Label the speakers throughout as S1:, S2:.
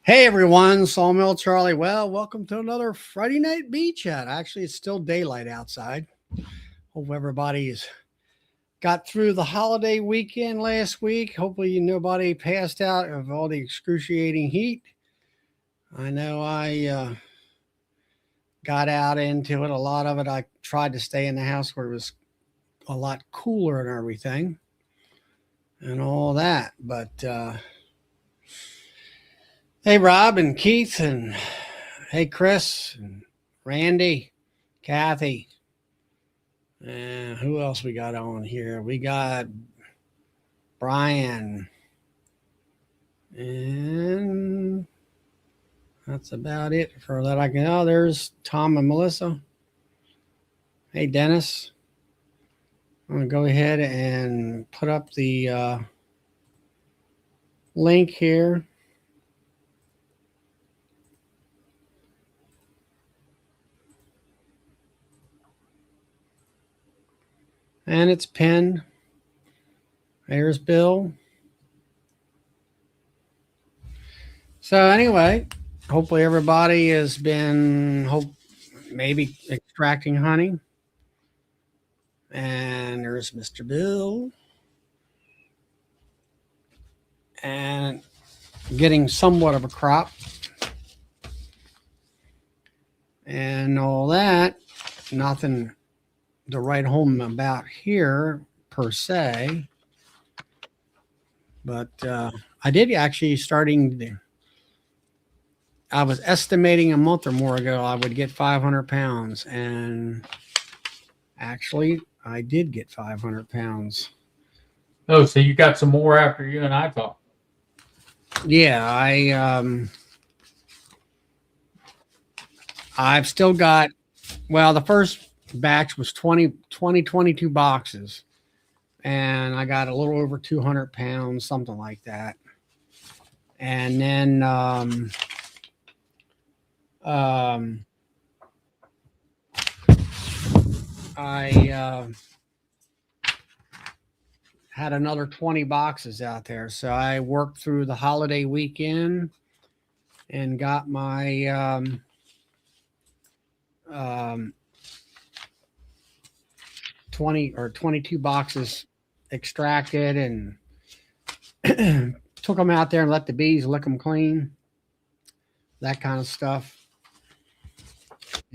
S1: Hey everyone, Sawmill Charlie. Well, welcome to another Friday night bee chat. Actually, it's still daylight outside. Hope everybody's got through the holiday weekend last week. Hopefully, nobody passed out of all the excruciating heat. I know I got out into it. A lot of it, I tried to stay in the house where it was a lot cooler and everything and all that. But hey, Rob and Keith, and hey, Chris and Randy, Kathy. And who else we got on here? We got Brian. And that's about it for that I can. Oh, there's Tom and Melissa. Hey, Dennis. I'm going to go ahead and put up the link here. And it's pinned. There's Bill. So anyway, hopefully everybody has been maybe extracting honey. And there's Mr. Bill. And getting somewhat of a crop. And all that. Nothing to write home about here per se. But I did actually I was estimating a month or more ago I would get 500 pounds. And actually, I did get 500 pounds.
S2: Oh, so you got some more after you and I talked.
S1: Yeah, I've still got, well, the first batch was 22 boxes. And I got a little over 200 pounds, something like that. And then I had another 20 boxes out there. So I worked through the holiday weekend and got my 20 or 22 boxes extracted and took them out there and let the bees lick them clean, that kind of stuff.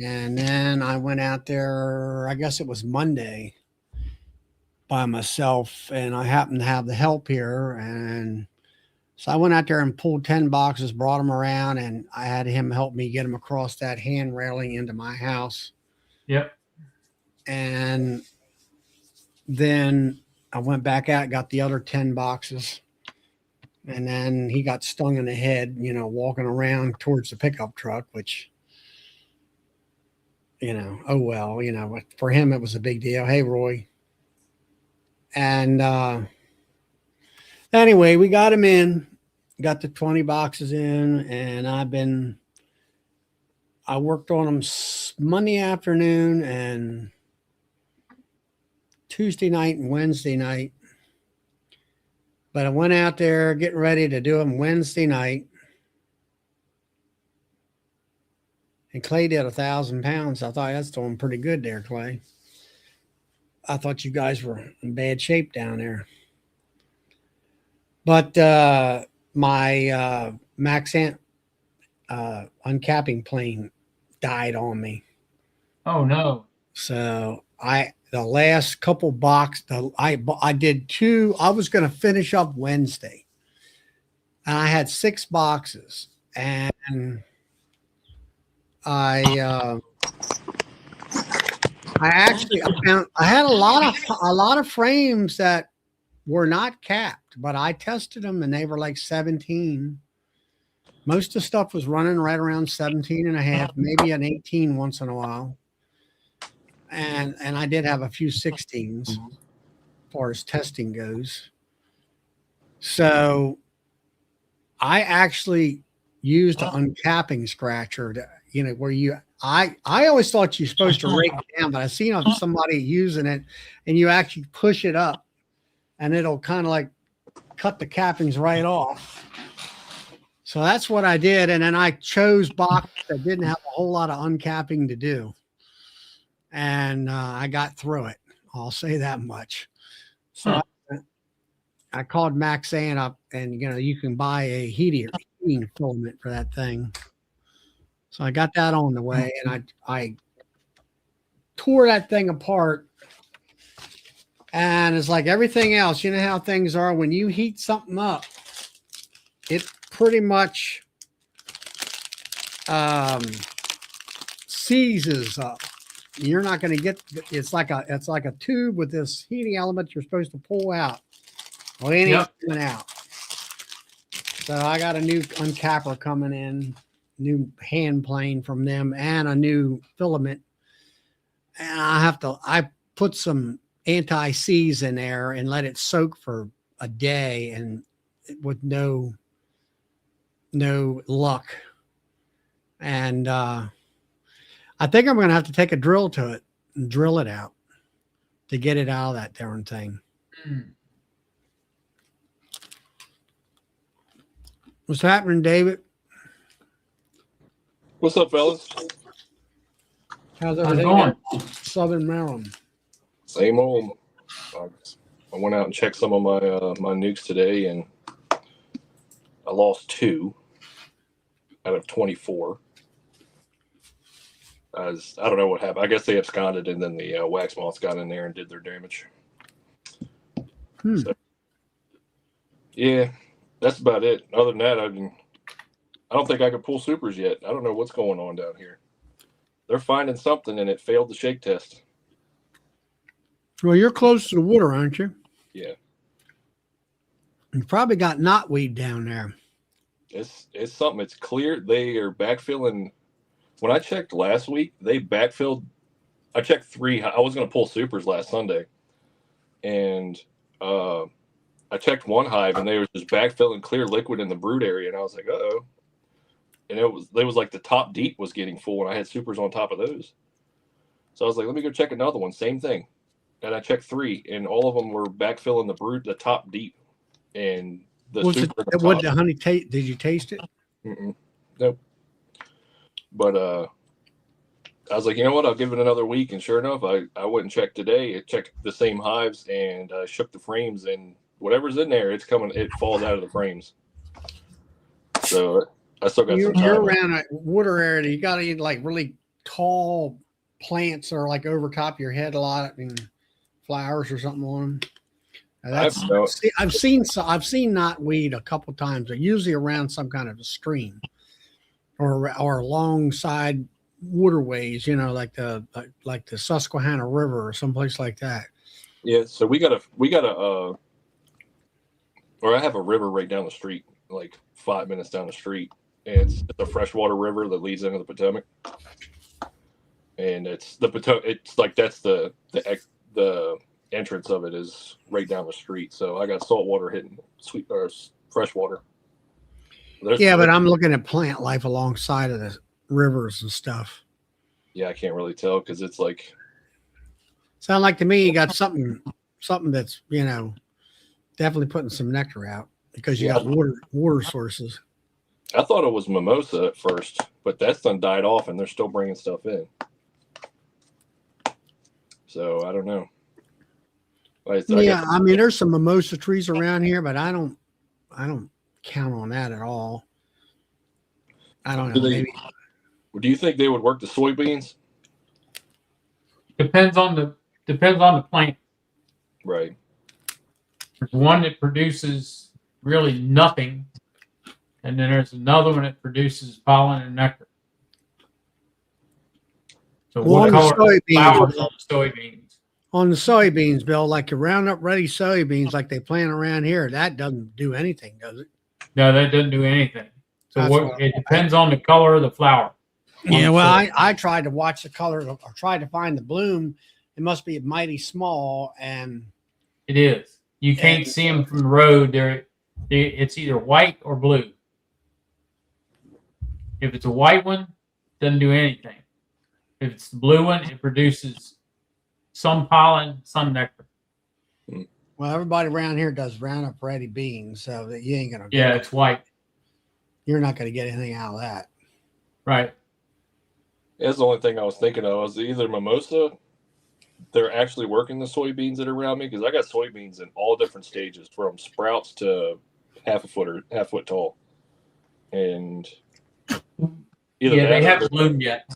S1: And then I went out there, I guess it was Monday, by myself, and I happened to have the help here. And so I went out there and pulled 10 boxes, brought them around, and I had him help me get them across that hand railing into my house.
S2: Yep.
S1: And then I went back out, got the other 10 boxes. And then he got stung in the head, walking around towards the pickup truck, which, oh well, for him it was a big deal. Hey, Roy. And anyway, we got him in, got the 20 boxes in, and I worked on them Monday afternoon and Tuesday night and Wednesday night. But I went out there getting ready to do them Wednesday night. And Clay did 1,000 pounds. I thought that's doing pretty good there, Clay. I thought you guys were in bad shape down there. But my Maxant uncapping plane died on me.
S2: Oh no.
S1: So the last couple boxes, I did two. I was going to finish up Wednesday, and I had 6 boxes, and I had a lot of frames that were not capped, but I tested them and they were like 17. Most of the stuff was running right around 17 and a half, maybe an 18 once in a while. And I did have a few 16s as far as testing goes. So I actually used an uncapping scratcher to, where I always thought you're supposed to rake it down, but I seen somebody using it and you actually push it up and it'll kind of like cut the cappings right off. So that's what I did. And then I chose boxes that didn't have a whole lot of uncapping to do. And I got through it. I'll say that much. So I called Maxan up, and you can buy a heating filament for that thing. So I got that on the way, and I tore that thing apart. And it's like everything else. You know how things are when you heat something up, it pretty much seizes up. You're not going to get. It's like a tube with this heating element you're supposed to pull out. Well, it ain't coming out. So I got a new uncapper coming in, new hand plane from them, and a new filament. And I put some anti-seize in there and let it soak for a day, and with no luck. And I think I'm going to have to take a drill to it and drill it out to get it out of that darn thing. What's happening, David?
S3: What's up, fellas?
S1: How's everything going? Southern Maryland.
S3: Same old. I went out and checked some of my nukes today, and I lost 2 out of 24. I don't know what happened. I guess they absconded, and then the wax moths got in there and did their damage. So, yeah, that's about it. Other than that, I don't think I can pull supers yet. I don't know what's going on down here. They're finding something, and it failed the shake test.
S1: Well, you're close to the water, aren't you?
S3: Yeah.
S1: You probably got knotweed down there.
S3: It's something. It's clear. They are backfilling. When I checked last week, they backfilled. I checked 3. I was going to pull supers last Sunday, and I checked 1 hive, and they were just backfilling clear liquid in the brood area, and I was like, uh-oh. And it was like the top deep was getting full, and I had supers on top of those. So I was like, let me go check another one. Same thing. And I checked 3, and all of them were backfilling the brood, the top deep, and the super.
S1: What the honey taste? Did you taste it?
S3: Nope. But I was like, you know what? I'll give it another week. And sure enough, I went and checked today. I checked the same hives and shook the frames, and whatever's in there, it's coming. It falls out of the frames. So I still got some time.
S1: You're around a water area. You got to eat like really tall plants or like over top of your head a lot, and flowers or something on them. I've seen knotweed a couple times. They're usually around some kind of a stream or alongside waterways, like the Susquehanna River or someplace like that.
S3: Yeah, so we got a or I have a river right down the street, like 5 minutes down the street, and it's a freshwater river that leads into the Potomac. And it's the Potomac. It's like that's the entrance of it is right down the street. So I got salt water hitting sweet or fresh water. But
S1: I'm looking at plant life alongside of the rivers and stuff.
S3: Yeah, I can't really tell because it's like.
S1: Sound like to me you got something that's definitely putting some nectar out because you got water sources.
S3: I thought it was mimosa at first, but that's done died off, and they're still bringing stuff in. So I don't know.
S1: I mean, there's some mimosa trees around here, but I don't count on that at all. I don't know.
S3: Do you think they would work the soybeans?
S2: Depends on the plant.
S3: Right.
S2: There's one that produces really nothing, and then there's another one that produces pollen and nectar. So what color flowers on the soybeans?
S1: On the soybeans, Bill, like your Roundup Ready soybeans, like they plant around here, that doesn't do anything, does it?
S2: No, that doesn't do anything. So it depends on the color of the flower.
S1: Yeah, well, I tried to watch the color or tried to find the bloom. It must be mighty small, and
S2: it is. You can't see them from the road. It's either white or blue. If it's a white one, it doesn't do anything. If it's the blue one, it produces some pollen, some nectar.
S1: Well, everybody around here does Roundup Ready beans, so that you ain't gonna.
S2: Yeah, it's white.
S1: you're not going to get anything out of that.
S2: Right.
S3: That's the only thing I was thinking of. Was either mimosa. They're actually working the soybeans that are around me because I got soybeans in all different stages, from sprouts to half foot tall, and either
S2: Yeah,
S3: that
S2: they
S3: or
S2: haven't bloomed yet.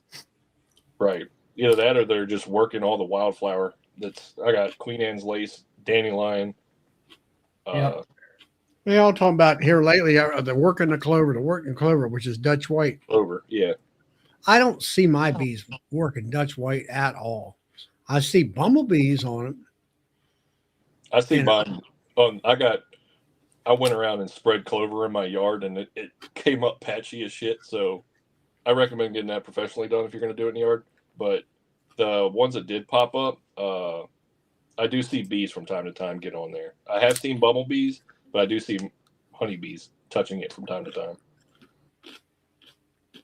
S3: right, either that or they're just working all the wildflower. I got Queen Anne's lace, dandelion.
S2: Yep.
S1: They all talking about here lately the working clover, which is Dutch white.
S3: Clover. Yeah,
S1: I don't see my bees working Dutch white at all. I see bumblebees on it.
S3: I see
S1: And-
S3: mine. I went around and spread clover in my yard, and it came up patchy as shit. So I recommend getting that professionally done if you're going to do it in the yard. But the ones that did pop up, I do see bees from time to time get on there. I have seen bumblebees, but I do see honeybees touching it from time to time.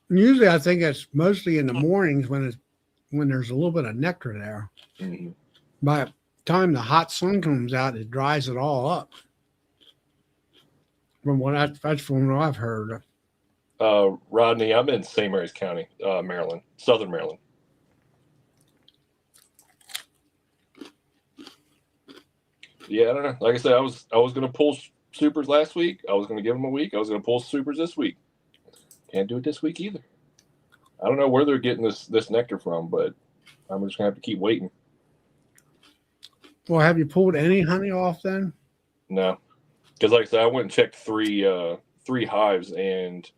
S1: Usually, I think it's mostly in the mornings when there's a little bit of nectar there.
S3: Mm-hmm.
S1: By the time the hot sun comes out, it dries it all up. That's from what I've heard.
S3: Rodney, I'm in St. Mary's County, Maryland, Southern Maryland. Yeah, I don't know. Like I said, I was going to pull supers last week. I was going to give them a week. I was going to pull supers this week. Can't do it this week either. I don't know where they're getting this nectar from, but I'm just going to have to keep waiting.
S1: Well, have you pulled any honey off then?
S3: No, because like I said, I went and checked three hives, and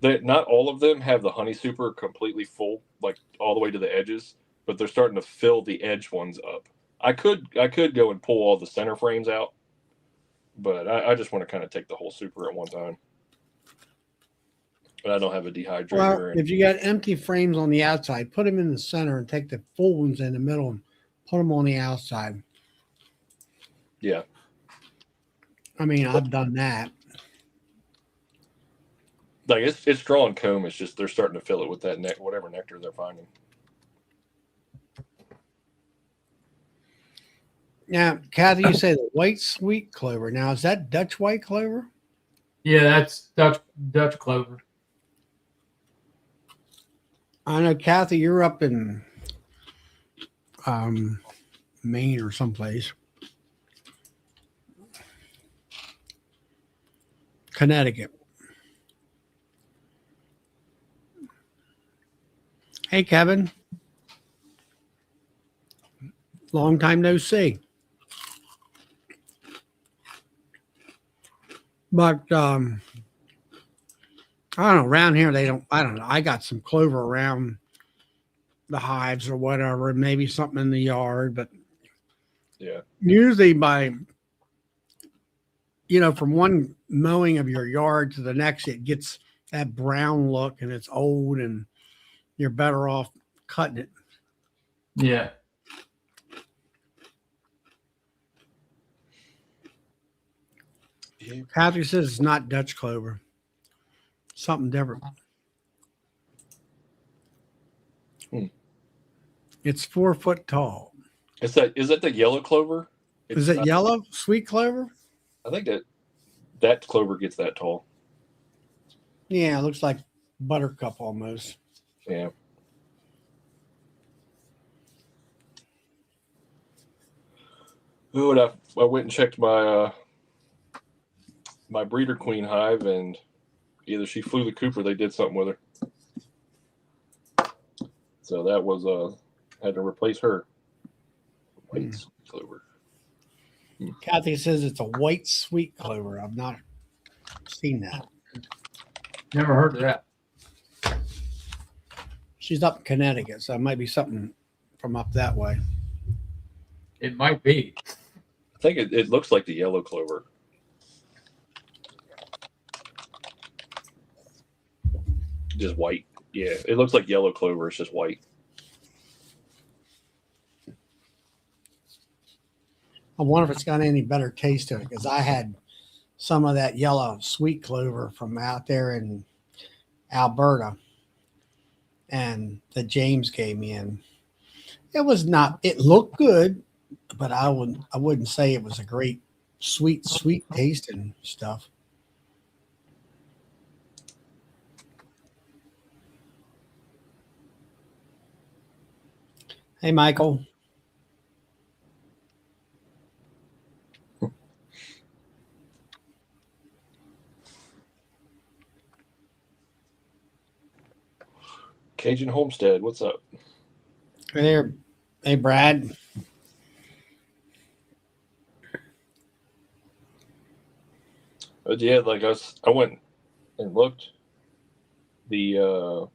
S3: not all of them have the honey super completely full, like all the way to the edges, but they're starting to fill the edge ones up. I could go and pull all the center frames out, but I just want to kind of take the whole super at one time. But I don't have a dehydrator.
S1: Well, if you got empty frames on the outside, put them in the center and take the full ones in the middle and put them on the outside.
S3: Yeah.
S1: I mean, I've done that.
S3: Like it's drawing comb. It's just they're starting to fill it with that whatever nectar they're finding.
S1: Now, Kathy, you say the white sweet clover. Now, is that Dutch white clover?
S2: Yeah, that's Dutch clover.
S1: I know, Kathy, you're up in Maine or someplace. Connecticut. Hey, Kevin. Long time no see. But I don't know. Around here, I don't know. I got some clover around the hives or whatever, maybe something in the yard. But
S3: yeah,
S1: usually from one mowing of your yard to the next, it gets that brown look and it's old and you're better off cutting it.
S2: Yeah.
S1: Kathy says it's not Dutch clover. Something different. It's 4 foot tall.
S3: is that the yellow clover?
S1: Is it yellow? Sweet clover?
S3: I think that clover gets that tall.
S1: Yeah, it looks like buttercup almost.
S3: Yeah. Oh, and I went and checked my my breeder queen hive, and either she flew the coop or they did something with her. So that was had to replace her. White clover.
S1: Kathy says it's a white sweet clover. I've not seen that.
S2: Never heard of that.
S1: She's up in Connecticut, so it might be something from up that way.
S2: It might be.
S3: I think it looks like the yellow clover. Just white. Yeah, it looks like yellow clover. It's just white.
S1: I wonder if it's got any better taste to it because I had some of that yellow sweet clover from out there in Alberta, and the James gave me in. It was not. It looked good, but I wouldn't say it was a great sweet tasting stuff. Hey, Michael.
S3: Cajun Homestead, what's up?
S1: Hey there. Hey, Brad.
S3: But yeah, like I went and looked. The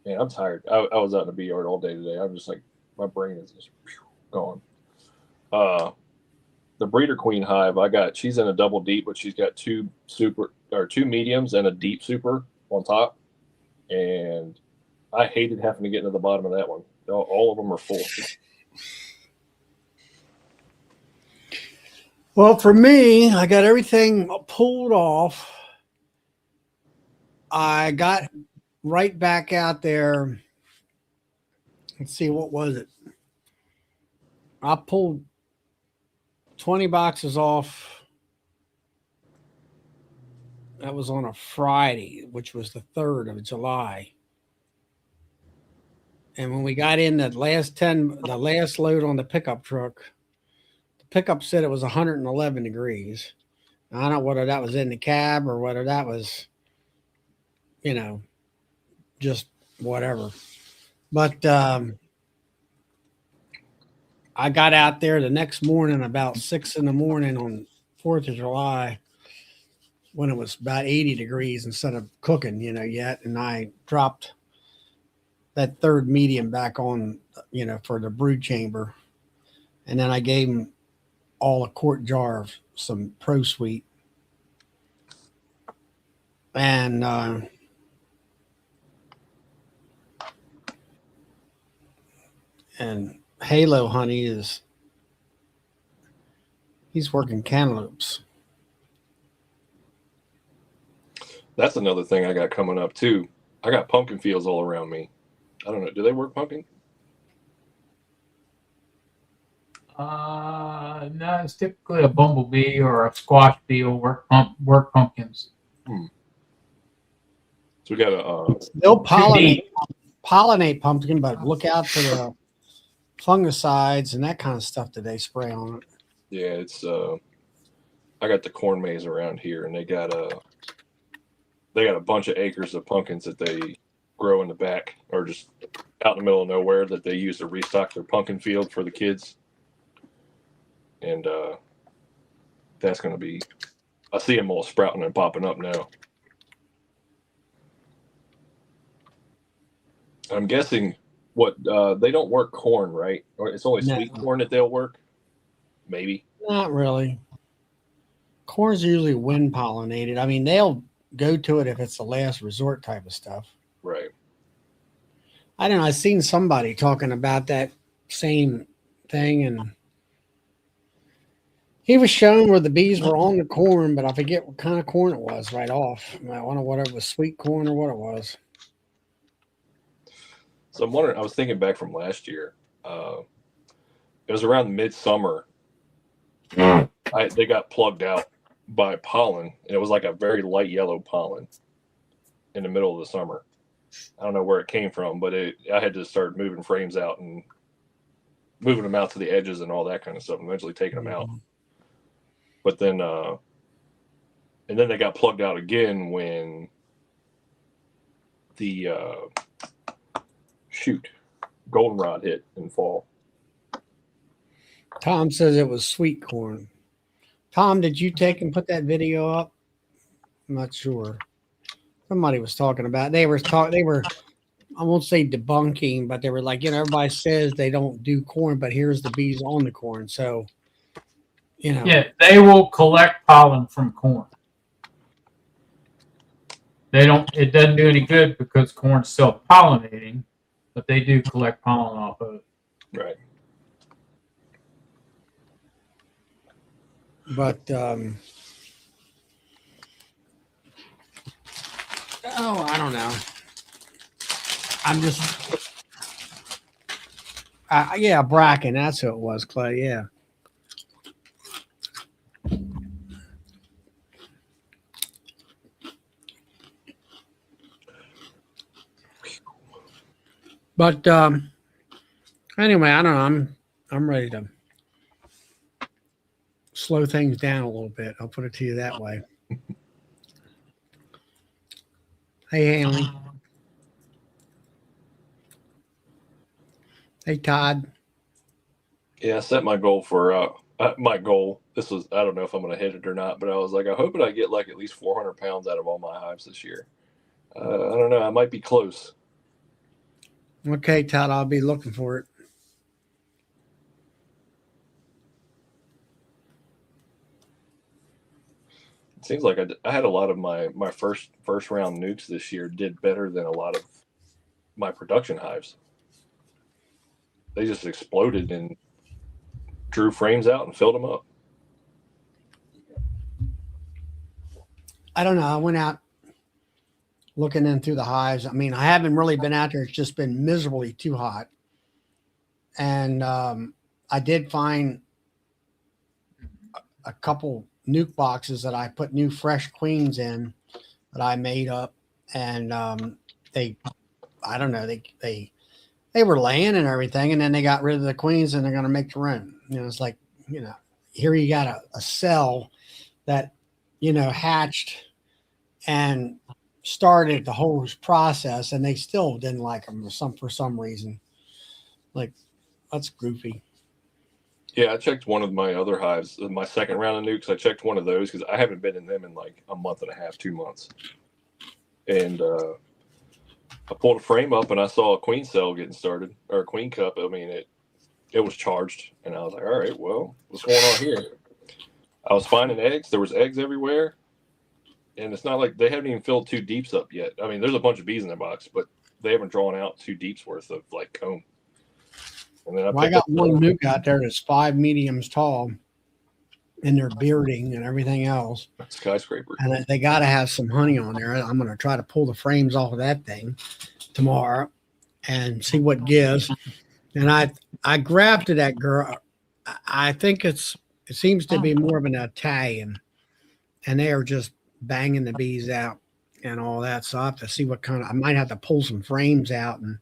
S3: man, I'm tired. I was out in the bee yard all day today. I'm just like my brain is just gone. Uh, the breeder queen hive I got. She's in a double deep, but she's got two mediums and a deep super on top. And I hated having to get to the bottom of that one. All of them are full.
S1: Well, for me, I got everything pulled off. I got right back out there. Let's see, what was it? I pulled 20 boxes off. That was on a Friday, which was the 3rd of July. And when we got in the last load on the pickup truck, the pickup said it was 111 degrees. I don't know whether that was in the cab or whether that was, just whatever. But I got out there the next morning about 6 in the morning on 4th of July when it was about 80 degrees instead of cooking, yet. And I dropped that third medium back on, for the brood chamber. And then I gave them all a quart jar of some Pro Sweet. And Halo Honey he's working cantaloupes.
S3: That's another thing I got coming up too. I got pumpkin fields all around me. I don't know. Do they work pumpkin?
S2: No, it's typically a bumblebee or a squash bee will work pumpkins.
S3: So we got a.
S1: They'll pollinate pumpkin, but look out for the fungicides and that kind of stuff that they spray on it.
S3: Yeah, it's. I got the corn maze around here, and they got a bunch of acres of pumpkins that they grow in the back, or just out in the middle of nowhere, that they use to restock their pumpkin field for the kids. And that's going to be. I see them all sprouting and popping up now. I'm guessing they don't work corn, right? Or it's only
S1: No.
S3: sweet corn that they'll work. Maybe.
S1: Not really. Corn's usually wind pollinated. I mean, they'll go to it if it's the last resort type of stuff.
S3: Right.
S1: I don't know. I've seen somebody talking about that same thing, and he was showing where the bees were on the corn, but I forget what kind of corn it was right off. I don't know whether it was sweet corn or what it was.
S3: So I'm wondering, I was thinking back from last year. It was around midsummer. They got plugged out by pollen, and it was like a very light yellow pollen in the middle of the summer. I don't know where it came from, but I had to start moving frames out and moving them out to the edges and all that kind of stuff, and eventually taking them out. But then, and then they got plugged out again when the goldenrod hit in fall.
S1: Tom says it was sweet corn. Tom, did you take and put that video up? I'm not sure. Somebody was talking about. They were. I won't say debunking, but they were like, everybody says they don't do corn, but here's the bees on the corn. So,
S2: Yeah, they will collect pollen from corn. It doesn't do any good because corn's self-pollinating, but they do collect pollen off of it.
S3: Right.
S1: But I don't know. I'm just Bracken. That's who it was, Clay. Yeah. But anyway, I don't know. I'm ready to slow things down a little bit. I'll put it to you that way. Hey, Hanley. Hey, Todd.
S3: Yeah, I set my goal for my goal. This was, I don't know if I'm going to hit it or not, but I was like, I hope that I get like at least 400 pounds out of all my hives this year. I don't know. I might be close.
S1: Okay, Todd, I'll be looking for it.
S3: It seems like I had a lot of my first round nukes this year did better than a lot of my production hives. They just exploded and drew frames out and filled them up.
S1: I don't know. I went out looking in through the hives. I mean, I haven't really been out there. It's just been miserably too hot. And I did find a couple nuke boxes that I put new fresh queens in that I made up. And I don't know, they were laying and everything. And then they got rid of the queens and they're going to make their own. You know, it's like, you know, here you got a cell that, you know, hatched and started the whole process, and they still didn't like them for some reason. Like, that's goofy.
S3: Yeah, I checked one of my other hives, my second round of nukes. I checked one of those because I haven't been in them in like a month and a half, 2 months. And I pulled a frame up and I saw a queen cell getting started, or a queen cup. I mean, it was charged, and I was like, all right, well, what's going on here? I was finding eggs. There was eggs everywhere. And it's not like they haven't even filled 2 deeps up yet. I mean, there's a bunch of bees in their box, but they haven't drawn out 2 deeps worth of like comb. And then
S1: I got one nuke out there that's 5 mediums tall, and they're bearding and everything else.
S3: Skyscraper.
S1: And they got to have some honey on there. I'm going to try to pull the frames off of that thing tomorrow and see what gives. And I grafted that girl. I think it seems to be more of an Italian, and they are just banging the bees out and all that. So I have to see what kind of, I might have to pull some frames out and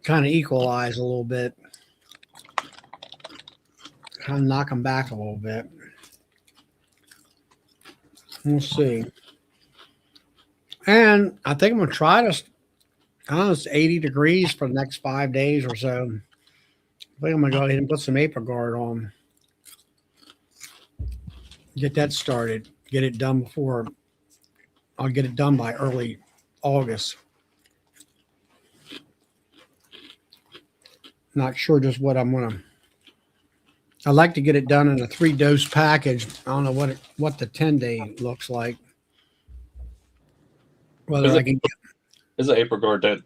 S1: kind of equalize a little bit, kind of knock them back a little bit. We'll see. And I think I'm going to try this. I don't know, it's 80 degrees for the next 5 days or so. I think I'm going to go ahead and put some April guard on. Get that started. Get it done before. I'll get it done by early August. Not sure just what I'm going to. I like to get it done in a 3-dose package. I don't know what the 10-day looks like. Whether I can get.
S3: Is it April guard that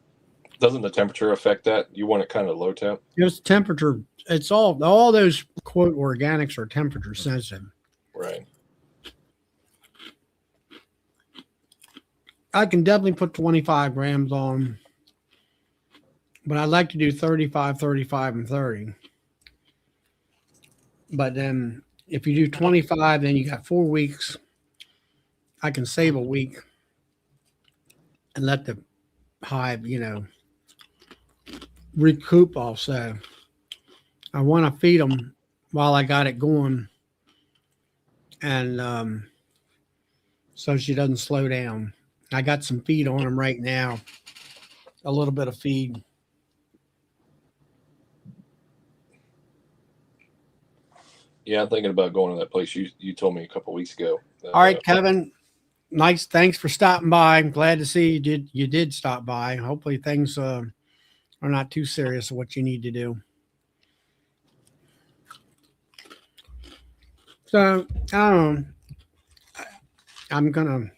S3: doesn't the temperature affect that? You want it kind of low temp?
S1: It's temperature. It's all those quote organics are temperature sensitive.
S3: Right.
S1: I can definitely put 25 grams on, but I like to do 35, 35, and 30. But then if you do 25, then you got 4 weeks. I can save a week and let the hive, you know, recoup also. I want to feed them while I got it going, and so she doesn't slow down. I got some feed on them right now, a little bit of feed.
S3: Yeah, I'm thinking about going to that place you told me a couple weeks ago.
S1: All right, Kevin. Nice. Thanks for stopping by. I'm glad to see you did stop by. Hopefully things are not too serious of what you need to do. So I don't know.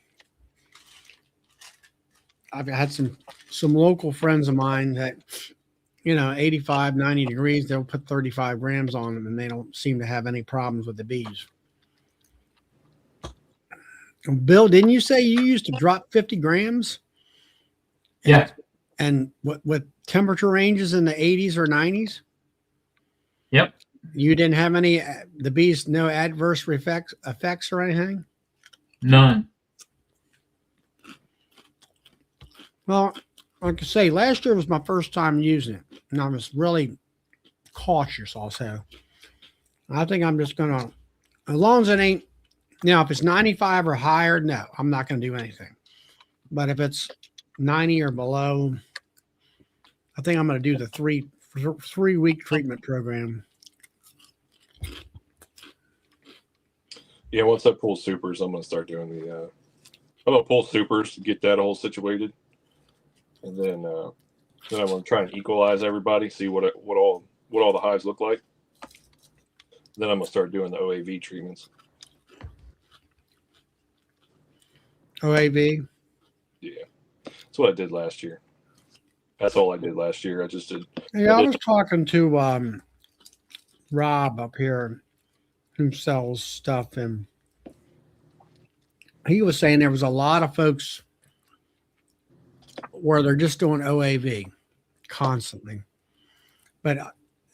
S1: I've had some local friends of mine that, you know, 85, 90 degrees, they'll put 35 grams on them and they don't seem to have any problems with the bees. Bill, didn't you say you used to drop 50 grams?
S2: Yeah.
S1: And with temperature ranges in the 80s or 90s?
S2: Yep.
S1: You didn't have any, the bees, no adverse effects or anything?
S2: None.
S1: Well, like I say, last year was my first time using it, and I was really cautious also. I think I'm just gonna, as long as it ain't, if it's 95 or higher, no, I'm not gonna do anything. But if it's 90 or below, I think I'm gonna do the 3 week treatment program.
S3: Yeah, once I pull supers, I'm gonna start doing the. I'm gonna pull supers to get that all situated, and then I'm gonna try and equalize everybody, see what all the hives look like. Then I'm gonna start doing the OAV treatments.
S1: OAV.
S3: Yeah, that's what I did last year. That's all I did last year. I just did.
S1: Yeah, I was talking to Rob up here who sells stuff, and he was saying there was a lot of folks where they're just doing OAV constantly. But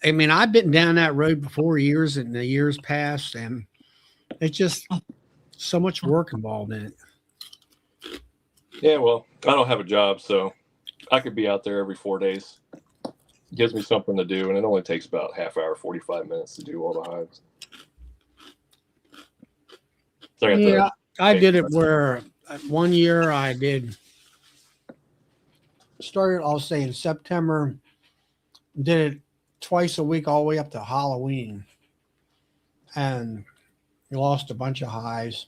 S1: I mean, I've been down that road before years and the years past, and it's just so much work involved in it.
S3: Yeah, well, I don't have a job, so I could be out there every 4 days. It gives me something to do, and it only takes about half hour, 45 minutes to do all the hives. So
S1: I did it where 1 year I started, I'll say in September, did it twice a week all the way up to Halloween, and we lost a bunch of hives.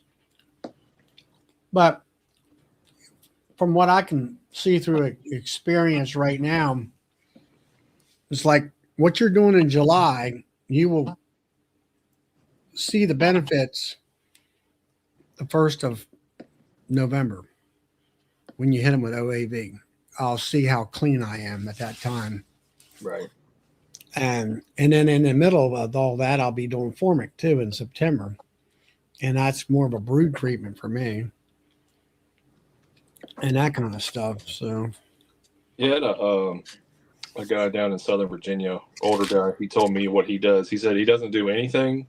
S1: But from what I can see through experience right now, it's like what you're doing in July, you will see the benefits the 1st of November when you hit them with OAV. I'll see how clean I am at that time.
S3: Right.
S1: And then in the middle of all that, I'll be doing formic too in September. And that's more of a brood treatment for me. And that kind of stuff. So
S3: yeah, a guy down in Southern Virginia, older guy, he told me what he does. He said he doesn't do anything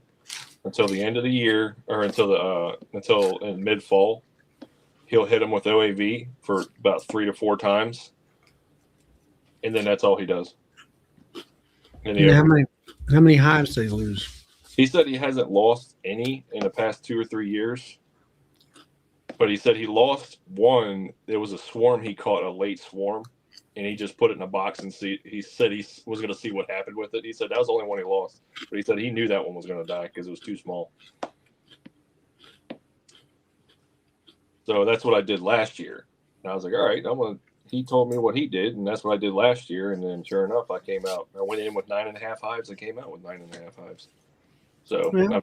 S3: until the end of the year, or until in mid fall. He'll hit them with OAV for about 3 to 4 times, and then that's all he does. And
S1: how many hives do they lose?
S3: He said he hasn't lost any in the past 2 or 3 years, but he said he lost one. It was a swarm he caught, a late swarm, and he just put it in a box and see. He said he was going to see what happened with it. He said that was the only one he lost, but he said he knew that one was going to die because it was too small. So that's what I did last year. And I was like, all right, he told me what he did, and that's what I did last year. And then sure enough, I went in with 9.5 hives. I came out with 9.5 hives. So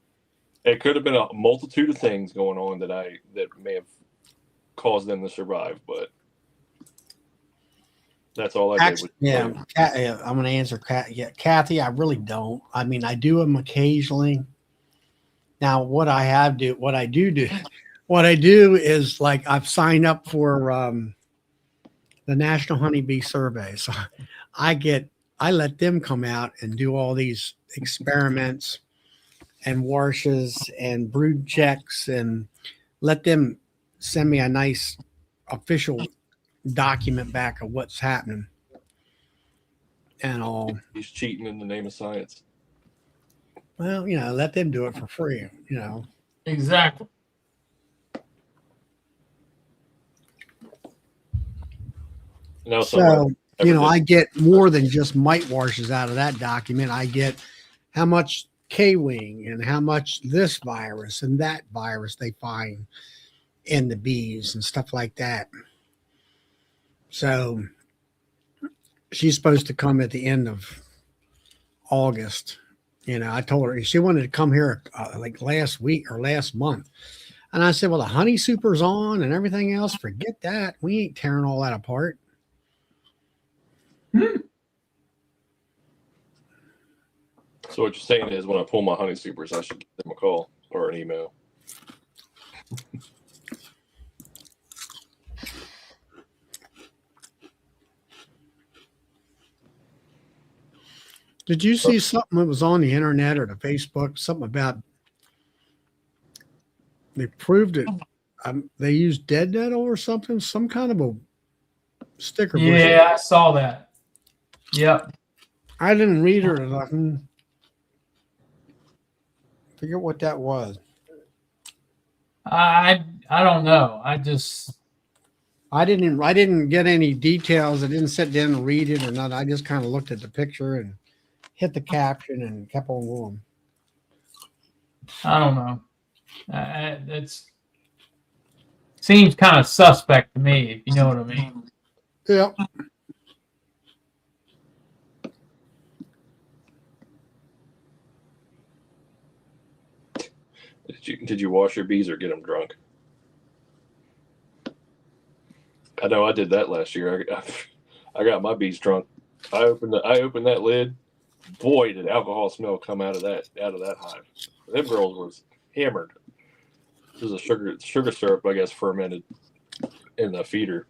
S3: it could have been a multitude of things going on that may have caused them to survive, but that's all I did.
S1: I'm going to answer Kathy. I really don't. I mean, I do them occasionally. Now, what I do is, like, I've signed up for the National Honeybee Survey. So I let them come out and do all these experiments and washes and brood checks, and let them send me a nice official document back of what's happening and all.
S3: He's cheating in the name of science.
S1: Well, let them do it for free,
S2: Exactly.
S1: So, I get more than just mite washes out of that document. I get how much K-wing and how much this virus and that virus they find in the bees and stuff like that. So she's supposed to come at the end of August. I told her she wanted to come here like last week or last month. And I said, well, the honey super's on and everything else. Forget that. We ain't tearing all that apart.
S3: So what you're saying is, when I pull my honey supers, I should give them a call or an email.
S1: Did you see something that was on the internet or the Facebook? Something about they proved it. They used dead nettle or something. Some kind of sticker bush.
S2: Yeah, I saw that. Yep.
S1: I didn't read it or nothing. Forget what that was.
S2: I don't know.
S1: I didn't get any details. I didn't sit down and read it or nothing. I just kind of looked at the picture and hit the caption and kept on going.
S2: I don't know. It's seems kind of suspect to me, if you know what I mean.
S1: Yeah.
S3: Did you wash your bees or get them drunk? I know I did that last year. I got my bees drunk. I opened that lid. Boy, did alcohol smell come out of that hive. Them girls was hammered. This is a sugar syrup, I guess, fermented in the feeder.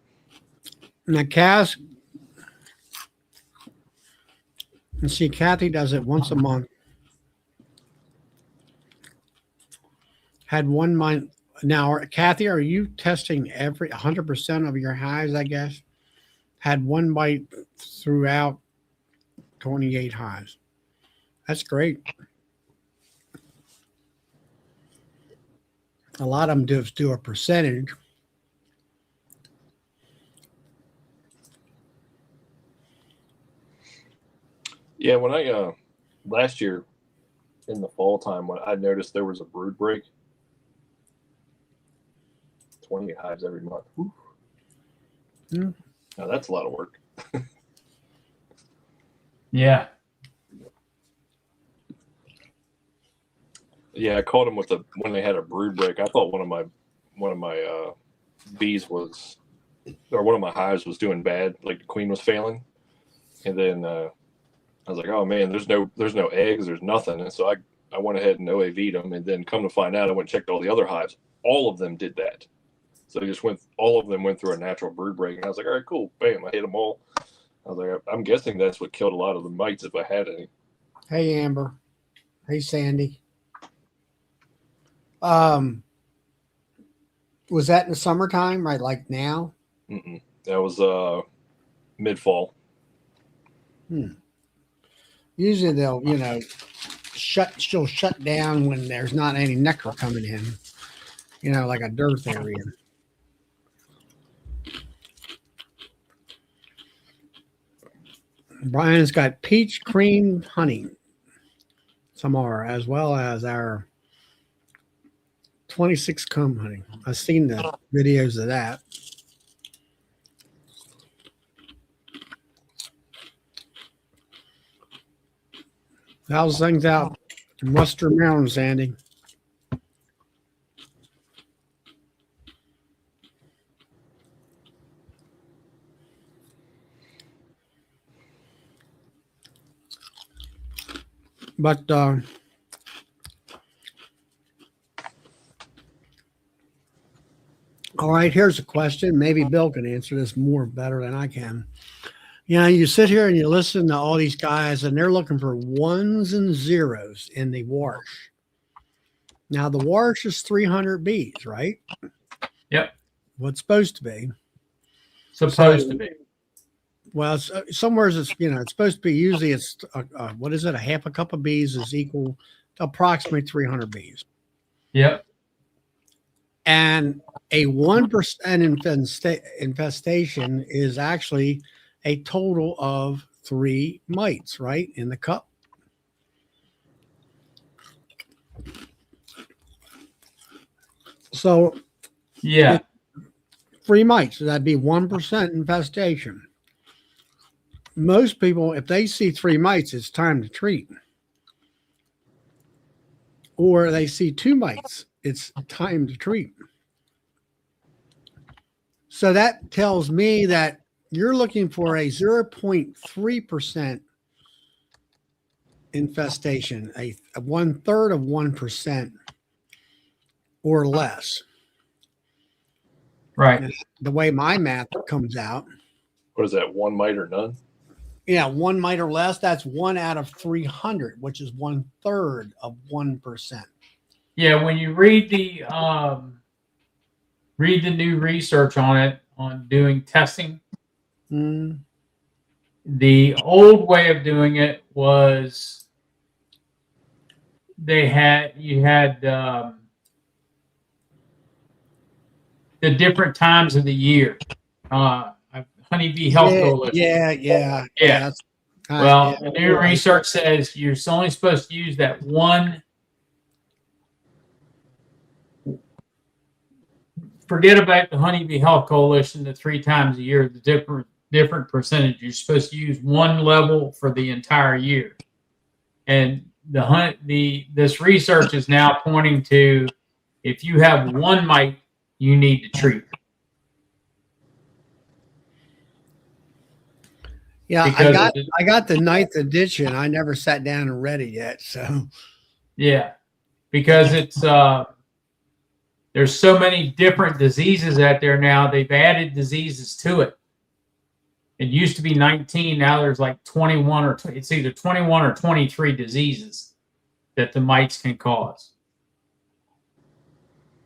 S1: Now, Cass, and see, Kathy does it once a month. Had 1 month. Now, Kathy, are you testing every 100% of your hives, I guess? Had one bite throughout 28 hives. That's great. A lot of them just do a percentage.
S3: Yeah, when I last year in the fall time, when I noticed there was a brood break, 28 hives every month.
S1: Hmm.
S3: Now that's a lot of work.
S2: Yeah.
S3: Yeah, I caught them when they had a brood break. I thought one of my bees was, or one of my hives was doing bad, like the queen was failing, and then I was like, oh man, there's no eggs, there's nothing, and so I went ahead and OAV'd them, and then come to find out, I went and checked all the other hives. All of them did that. So all of them went through a natural brood break, and I was like, all right, cool, bam, I hit them all. I was like, I'm guessing that's what killed a lot of the mites if I had any.
S1: Hey, Amber. Hey, Sandy. Was that in the summertime, right? Like now?
S3: Mm-mm. That was mid-fall.
S1: Usually they'll, she'll shut down when there's not any nectar coming in, like a dearth area. Brian's got peach cream honey, some are, as well as our 26 comb honey. I've seen the videos of that. How's things out in Western Maryland, Sandy? But all right, here's a question. Maybe Bill can answer this more better than I can. You sit here and you listen to all these guys, and they're looking for ones and zeros in the wash. Now, the wash is 300 bees, right?
S2: Yep.
S1: What's supposed to be.
S2: Supposed to be.
S1: Well, somewhere it's supposed to be. Usually, it's what is it? A half a cup of bees is equal to approximately 300 bees.
S2: Yep.
S1: And a 1% infestation is actually a total of 3 mites, right, in the cup. So,
S2: yeah,
S1: 3 mites. So that'd be 1% infestation. Most people, if they see 3 mites, it's time to treat. Or they see 2 mites, it's time to treat. So that tells me that you're looking for a 0.3% infestation, a 1/3 of 1% or less.
S2: right.
S1: And the way my math comes out.
S3: What is that? 1 mite or none?
S1: Yeah, 1 mite or less. That's 1 out of 300, which is 1/3 of 1%.
S2: Yeah, when you read the new research on it, on doing testing,
S1: Mm.
S2: The old way of doing it was you had the different times of the year. Honeybee Health Coalition.
S1: Yeah.
S2: Yeah.
S1: Yeah.
S2: Well, the new research says you're only supposed to use that one. Forget about the Honeybee Health Coalition, the 3 times a year, the different percentage. You're supposed to use one level for the entire year. And this research is now pointing to, if you have one mite, you need to treat.
S1: Yeah,
S2: Because
S1: I got the 9th edition. I never sat down and read it yet. So
S2: yeah, because it's there's so many different diseases out there now. They've added diseases to it. It used to be 19. Now there's like 21 or it's either 21 or 23 diseases that the mites can cause.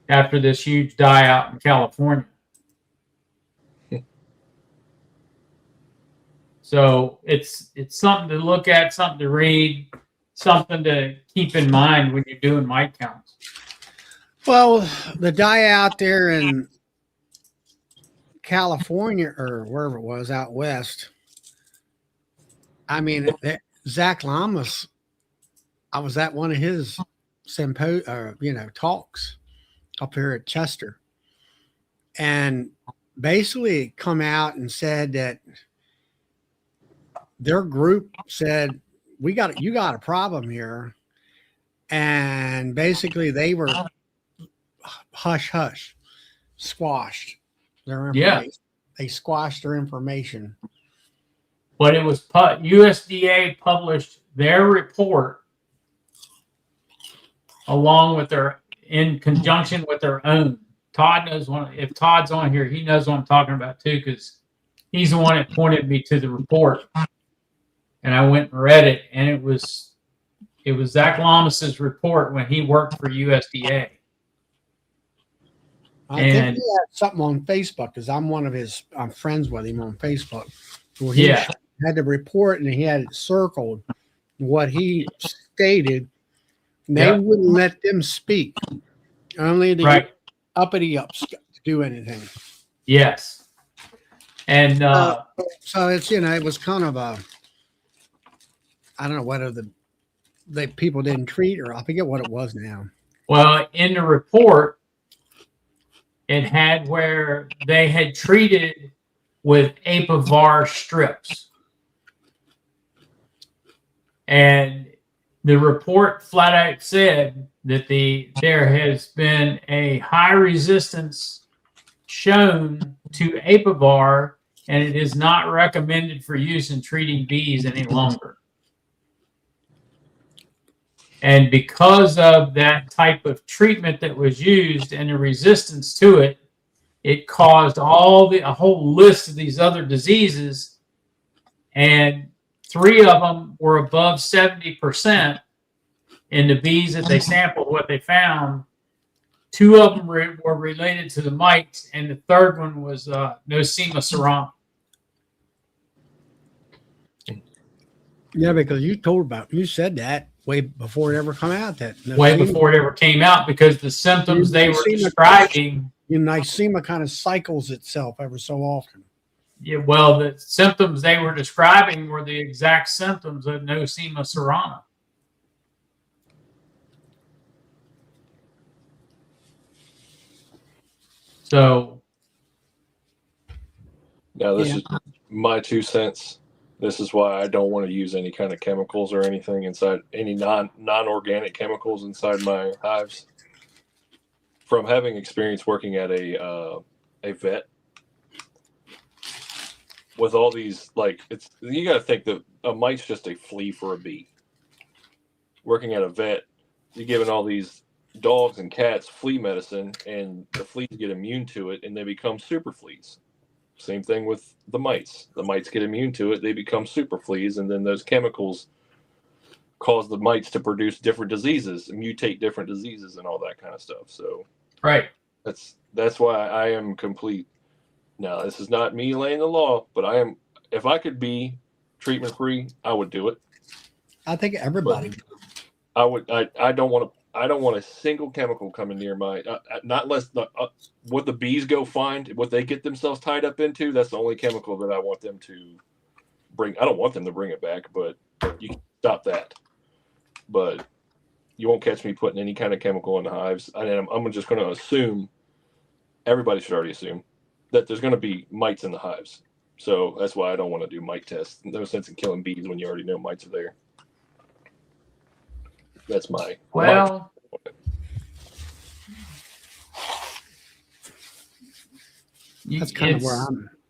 S2: After this huge die out in California. So it's something to look at, something to read, something to keep in mind when you're doing mite counts.
S1: well, the die out there in California or wherever it was out west. I mean, Zach Lamas, I was at one of his talks up here at Chester, and basically come out and said that their group said, you got a problem here. And basically they were hush, squashed their information.
S2: Yeah.
S1: They squashed their information.
S2: But it was USDA published their report along with in conjunction with their own. Todd knows if Todd's on here, he knows what I'm talking about too, because he's the one that pointed me to the report. And I went and read it, and it was Zach Lamas's report when he worked for USDA.
S1: I think he had something on Facebook because I'm friends with him on Facebook. Where he had the report and he had it circled what he stated. And they wouldn't let them speak. Only the uppity ups to do anything.
S2: Yes. And
S1: so it's it was kind of I don't know whether the people didn't treat, or I forget what it was now.
S2: Well, in the report, it had where they had treated with apivar strips. And the report flat out said that there has been a high resistance shown to apivar, and it is not recommended for use in treating bees any longer. And because of that type of treatment that was used and the resistance to it, it caused a whole list of these other diseases. And 3 of them were above 70% in the bees that they sampled. What they found, 2 of them were related to the mites, and the third one was Nosema cerana.
S1: Yeah, because you said that way before it ever come out.
S2: Before it ever came out, because the symptoms they were describing.
S1: Nosema kind of cycles itself ever so often.
S2: Yeah, well, the symptoms they were describing were the exact symptoms of Nosema cerana. So.
S3: Now, this is my 2 cents. This is why I don't want to use any kind of chemicals or anything inside, any non-organic chemicals inside my hives. From having experience working at a vet, with all these, you got to think that a mite's just a flea for a bee. Working at a vet, you're giving all these dogs and cats flea medicine, and the fleas get immune to it, and they become super fleas. Same thing with the mites. The mites get immune to it, they become super fleas, and then those chemicals cause the mites to produce different diseases, mutate different diseases, and all that kind of stuff. So,
S2: right.
S3: That's why I am complete Now, this is not me laying the law, but I am. If I could be treatment free, I would do it.
S1: I think everybody.
S3: I would. I don't want to. I don't want a single chemical coming near my. Not unless what the bees go find, what they get themselves tied up into. That's the only chemical that I want them to bring. I don't want them to bring it back, but you can stop that. But you won't catch me putting any kind of chemical in the hives. And I'm just going to assume. Everybody should already assume that there's going to be mites in the hives. So that's why I don't want to do mite tests. No sense in killing bees when you already know mites are there. That's my
S2: Well,
S1: that's kind of where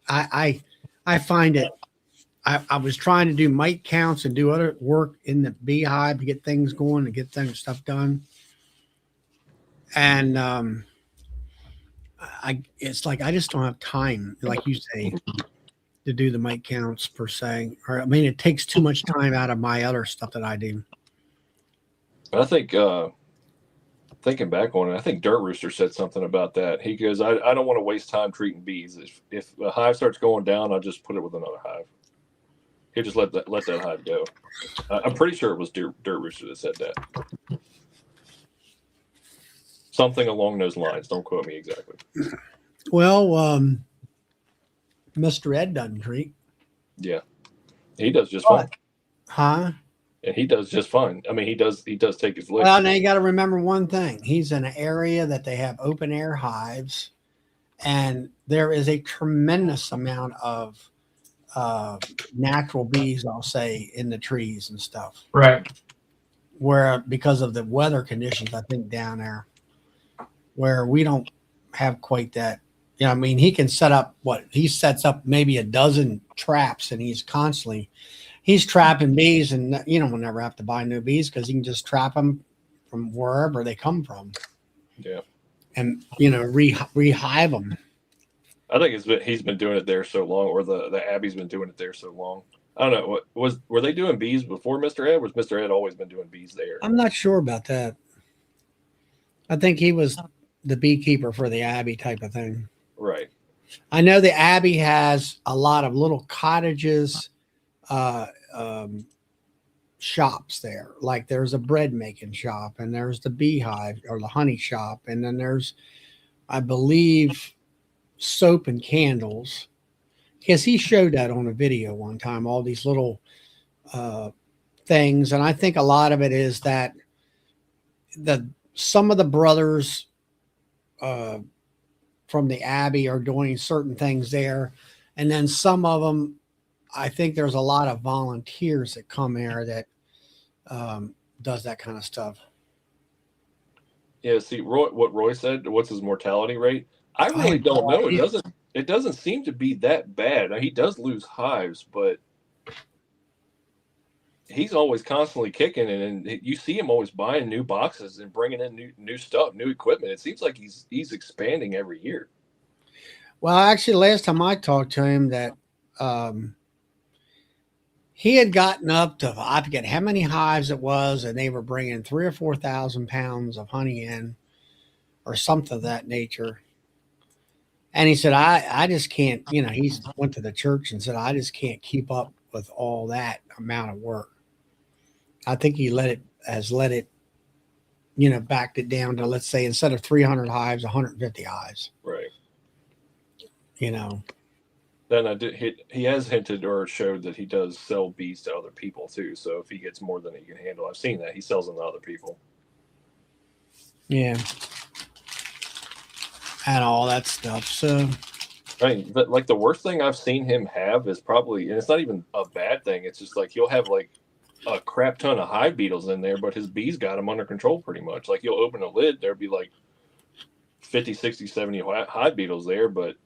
S1: I find it. I was trying to do mite counts and do other work in the beehive to get things going and get stuff done. And it's like I just don't have time, like you say, to do the mite counts per se. Or I mean, it takes too much time out of my other stuff that I do.
S3: I think thinking back on it, I think Dirt Rooster said something about that. He goes, I don't want to waste time treating bees. If a hive starts going down, I'll just put it with another hive. He'll just let that hive go. I'm pretty sure it was Dirt Rooster that said that. Something along those lines. Don't quote me exactly.
S1: Well, Mr. Ed doesn't treat.
S3: Yeah, he does just fine.
S1: Huh?
S3: And he does just fine. I mean, he does take his licks.
S1: Well, now you got to remember one thing. He's in an area that they have open air hives, and there is a tremendous amount of natural bees, I'll say, in the trees and stuff.
S2: right.
S1: Where because of the weather conditions, I think down there, where we don't have quite that. You know, I mean, he can set up he sets up maybe a dozen traps, and he's trapping bees, and we'll never have to buy new bees because he can just trap them from wherever they come from.
S3: Yeah,
S1: and rehive them.
S3: I think he's been doing it there so long, or the Abbey's been doing it there so long. I don't know. Were they doing bees before Mr. Ed? Or was Mr. Ed always been doing bees there?
S1: I'm not sure about that. I think he was the beekeeper for the Abbey type of thing.
S3: Right.
S1: I know the Abbey has a lot of little cottages, shops there. Like there's a bread making shop, and there's the beehive or the honey shop, and then there's, I believe, soap and candles. Because he showed that on a video one time, all these little things, and I think a lot of it is that some of the brothers from the Abbey are doing certain things there, and then some of them, I think there's a lot of volunteers that come there that does that kind of stuff.
S3: Yeah. See, what Roy said. What's his mortality rate? I really don't know. It doesn't seem to be that bad. Now, he does lose hives, but he's always constantly kicking, and you see him always buying new boxes and bringing in new stuff, new equipment. It seems like he's expanding every year.
S1: Well, actually, last time I talked to him, that he had gotten up to, I forget how many hives it was, and they were bringing 3,000 or 4,000 pounds of honey in, or something of that nature. And he said, I just can't, he went to the church and said, I just can't keep up with all that amount of work. I think he backed it down to, let's say, instead of 300 hives, 150 hives.
S3: Right.
S1: Then
S3: he has hinted or showed that he does sell bees to other people too. So if he gets more than he can handle, I've seen that he sells them to other people.
S1: Yeah. And all that stuff. So,
S3: I mean, but like the worst thing I've seen him have is probably, and it's not even a bad thing. It's just like he'll have like a crap ton of hive beetles in there, but his bees got him under control pretty much. Like you'll open a lid, there'll be like 50, 60, 70 hive beetles there, but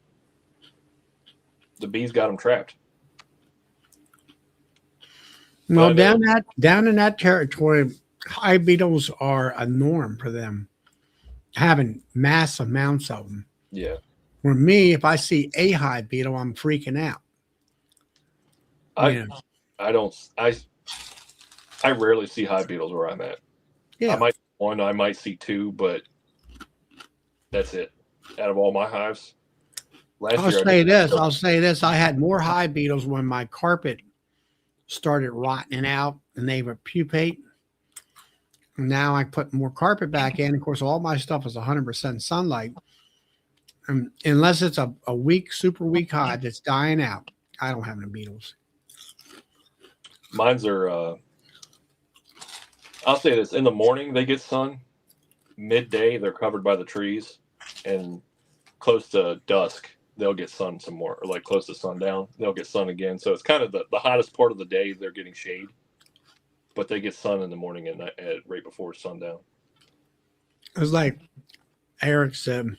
S3: the bees got him trapped.
S1: Well, down in that territory, hive beetles are a norm for them, having mass amounts of them.
S3: Yeah.
S1: For me, if I see a hive beetle, I'm freaking out.
S3: I rarely see hive beetles where I'm at.
S1: Yeah.
S3: I might see one, I might see two, but that's it. Out of all my hives, Last
S1: I'll
S3: year,
S1: say this. I'll say this. I had more hive beetles when my carpet started rotting out and they would pupate. Now I put more carpet back in. Of course, all my stuff is 100% sunlight. Unless it's a weak, super weak hive that's dying out, I don't have any beetles.
S3: mine's are. I'll say this: in the morning they get sun. Midday they're covered by the trees, and close to dusk they'll get sun some more, or like close to sundown they'll get sun again. So it's kind of the hottest part of the day they're getting shade, but they get sun in the morning and right before sundown.
S1: It's like Eric said,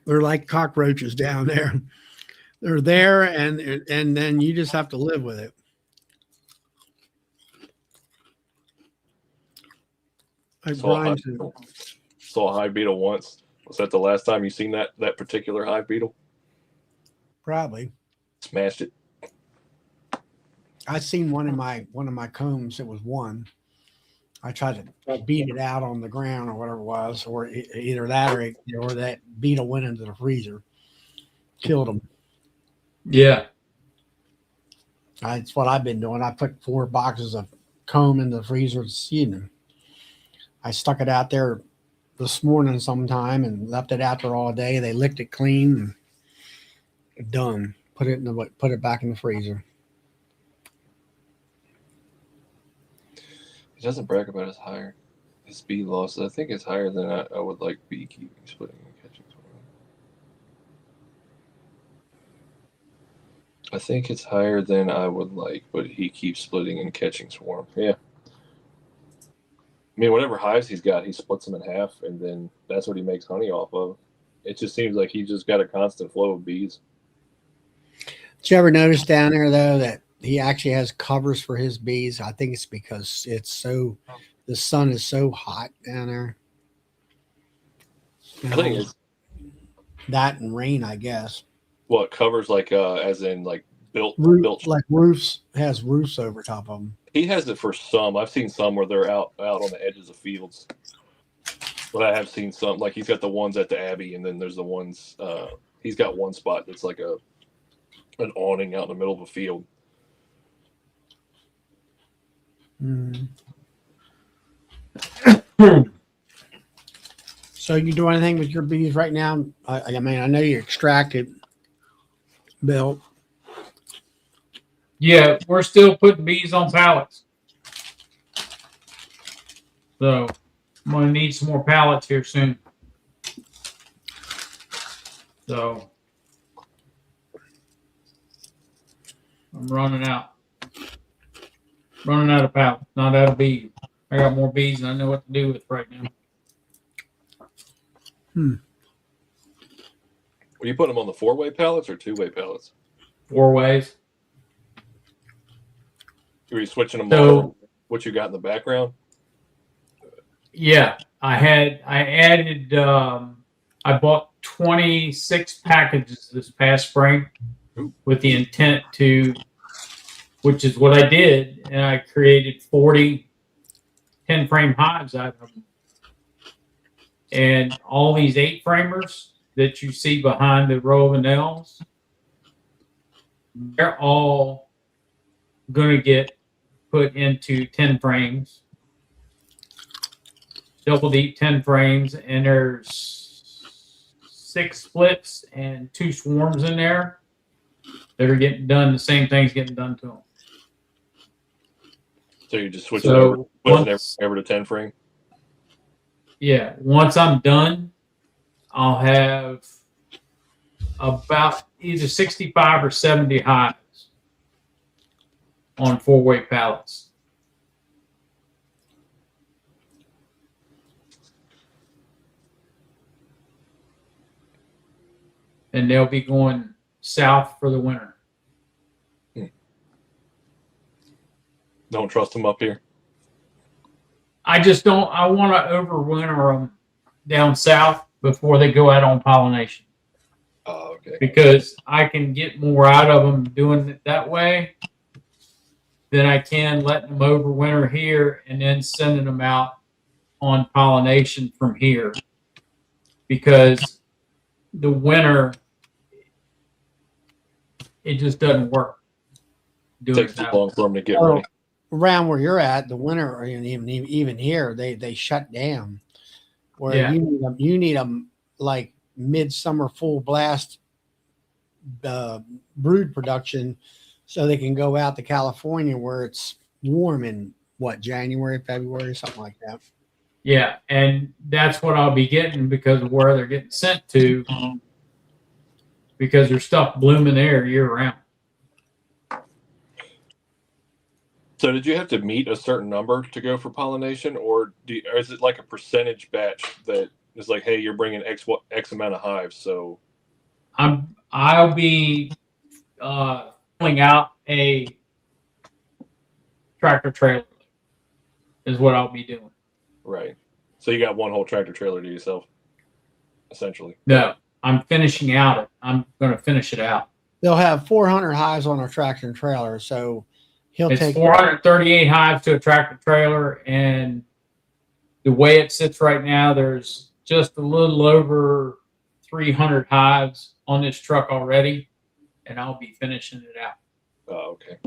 S1: they're like cockroaches down there. They're there, and then you just have to live with it. Like Brian said,
S3: Saw a hive beetle once. Was that the last time you seen that particular hive beetle?
S1: probably.
S3: Smashed it.
S1: I seen one in one of my combs. It was one. I tried to beat it out on the ground or whatever it was, or either that or that beetle went into the freezer, killed them.
S2: Yeah.
S1: That's what I've been doing. I put 4 boxes of comb in the freezer this evening. I stuck it out there this morning sometime and left it out there all day. They licked it clean and done. Put it back in the freezer.
S3: He doesn't brag about his bee losses. I think it's higher than I would like beekeeping, splitting, and catching swarm. I think it's higher than I would like, but he keeps splitting and catching swarm. Yeah. I mean, whatever hives he's got, he splits them in half, and then that's what he makes honey off of. It just seems like he's just got a constant flow of bees.
S1: Did you ever notice down there though that he actually has covers for his bees? I think it's because the sun is so hot down there.
S3: I think it's
S1: that and rain, I guess.
S3: what covers like as in like built
S1: Like roofs, has roofs over top of them.
S3: He has it for some. I've seen some where they're out on the edges of fields. But I have seen some, like he's got the ones at the Abbey, and then there's the ones he's got one spot that's like an awning out in the middle of a field.
S1: Mm. So you do anything with your bees right now? I mean, I know you extracted, Bill.
S2: Yeah, we're still putting bees on pallets. So I'm going to need some more pallets here soon. So I'm running out. Running out of pallets, not out of bees. I got more bees than I know what to do with right now.
S3: Will you put them on the 4-way pallets or 2-way pallets?
S2: 4 ways.
S3: Are you switching them
S2: So,
S3: on? What you got in the background?
S2: yeah, I bought 26 packages this past spring with the intent to, which is what I did, and I created 40 10-frame hives out of them. And all these 8-framers that you see behind the row of nails, they're all going to get put into 10 frames, double deep 10 frames, and there's 6 splits and 2 swarms in there that are getting done. The same thing's getting done to them.
S3: So you just switching everything over to 10 frame?
S2: Yeah, once I'm done, I'll have about either 65 or 70 hives on 4-way pallets. And they'll be going south for the winter.
S3: Don't trust them up here?
S2: I just don't, I want to overwinter them down south before they go out on pollination.
S3: Oh, okay.
S2: Because I can get more out of them doing it that way than I can letting them overwinter here and then sending them out on pollination from here. Because the winter it just doesn't work. Doing
S3: Takes
S2: it
S3: too
S2: that
S3: long
S2: way.
S3: for them to get
S1: Oh,
S3: ready.
S1: around where you're at, the winter, or even here, they shut down. Where
S2: Yeah.
S1: you need them like midsummer full blast brood production, so they can go out to California where it's warm in what, January, February, something like that.
S2: Yeah, and that's what I'll be getting because of where they're getting sent to, because there's stuff blooming there year round.
S3: So did you have to meet a certain number to go for pollination, or or is it like a percentage batch that is like, hey, you're bringing X amount of hives, so
S2: I'll be filling out a tractor trailer is what I'll be doing.
S3: right. So you got one whole tractor trailer to yourself, essentially.
S2: No, I'm finishing out it. I'm going to finish it out.
S1: They'll have 400 hives on a tractor trailer, so he'll
S2: It's
S1: take
S2: 438 hives to a tractor trailer, and the way it sits right now, there's just a little over 300 hives on this truck already, and I'll be finishing it out.
S3: Oh, okay.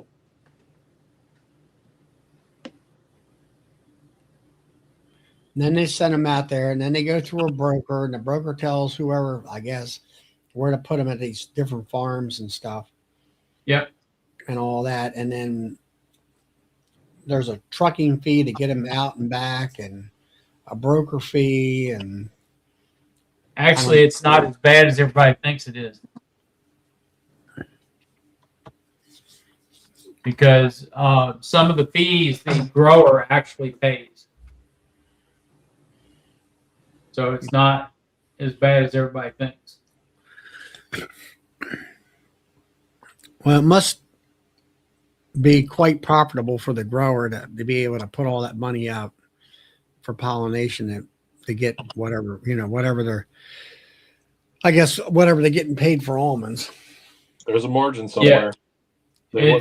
S1: And then they send them out there, and then they go through a broker, and the broker tells whoever, I guess, where to put them at these different farms and stuff.
S2: Yep.
S1: And all that. And then there's a trucking fee to get them out and back, and a broker fee. And
S2: Actually, it's not as bad as everybody thinks it is. Because some of the fees the grower actually pays. So it's not as bad as everybody thinks.
S1: well, it must be quite profitable for the grower to be able to put all that money out for pollination to get whatever, whatever they're, I guess, whatever they're getting paid for almonds.
S3: There's a margin somewhere.
S2: Yeah.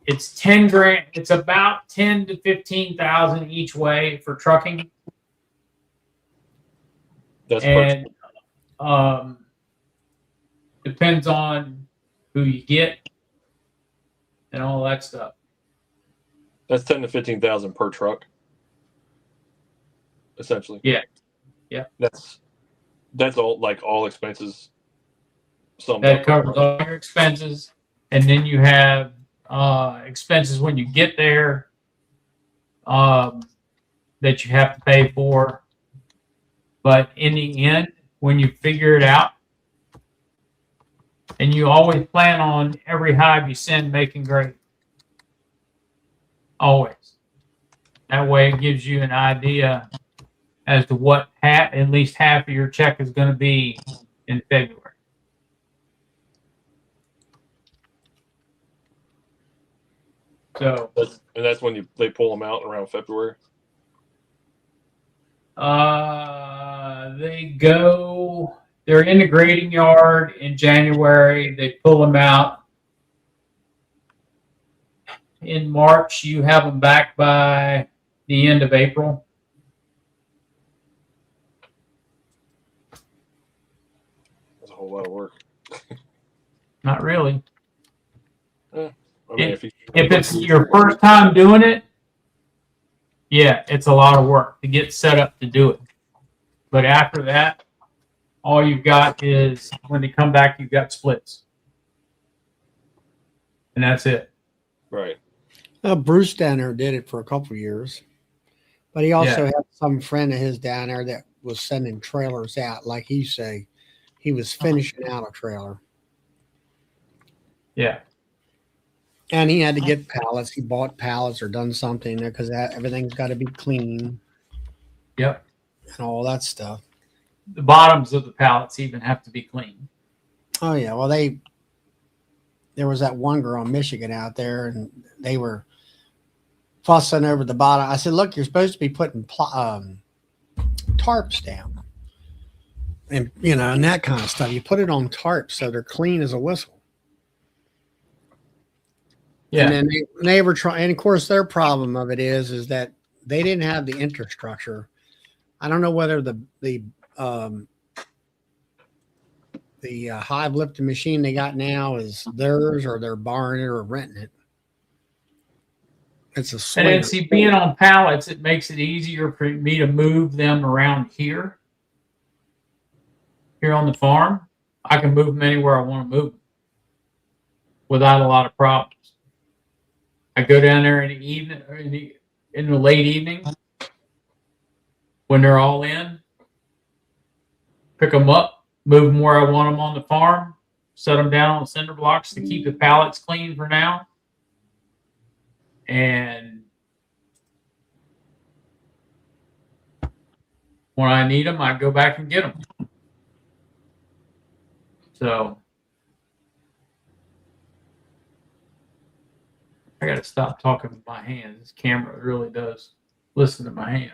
S2: It's 10 grand. It's about 10 to 15,000 each way for trucking.
S3: That's
S2: and depends on who you get and all that stuff.
S3: That's 10 to 15,000 per truck, essentially.
S2: Yeah.
S3: That's all, like all expenses.
S2: That covers all your expenses, and then you have expenses when you get there that you have to pay for. But in the end, when you figure it out, and you always plan on every hive you send making great. Always. That way it gives you an idea as to what at least half of your check is going to be in February. So
S3: that's when they pull them out around February.
S2: They're in the grading yard in January. They pull them out in March. You have them back by the end of April.
S3: That's a whole lot of work.
S2: Not really.
S3: I mean,
S2: if it's your first time doing it, yeah, it's a lot of work to get set up to do it. But after that, all you've got is when they come back, you've got splits. And that's it.
S3: Right.
S1: Bruce down there did it for a couple of years. But he also
S2: Yeah.
S1: had some friend of his down there that was sending trailers out. Like he say, he was finishing out a trailer.
S2: Yeah.
S1: And he had to get pallets. He bought pallets or done something there because everything's got to be clean.
S2: Yep.
S1: And all that stuff.
S2: The bottoms of the pallets even have to be clean.
S1: Oh yeah. Well, there was that one girl in Michigan out there, and they were fussing over the bottom. I said, "Look, you're supposed to be putting tarps down, and and that kind of stuff. You put it on tarps so they're clean as a whistle."
S2: Yeah.
S1: And then they were trying, and of course, their problem of it is that they didn't have the infrastructure. I don't know whether the the hive lifting machine they got now is theirs, or they're borrowing it or renting it. It's a
S2: And then
S1: slinger.
S2: see, being on pallets, it makes it easier for me to move them around here on the farm. I can move them anywhere I want to move them without a lot of problems. I go down there in the evening, or in the late evening when they're all in, pick them up, move them where I want them on the farm, set them down on cinder blocks to keep the pallets clean for now. And when I need them, I go back and get them. So I got to stop talking with my hands. This camera really does listen to my hands.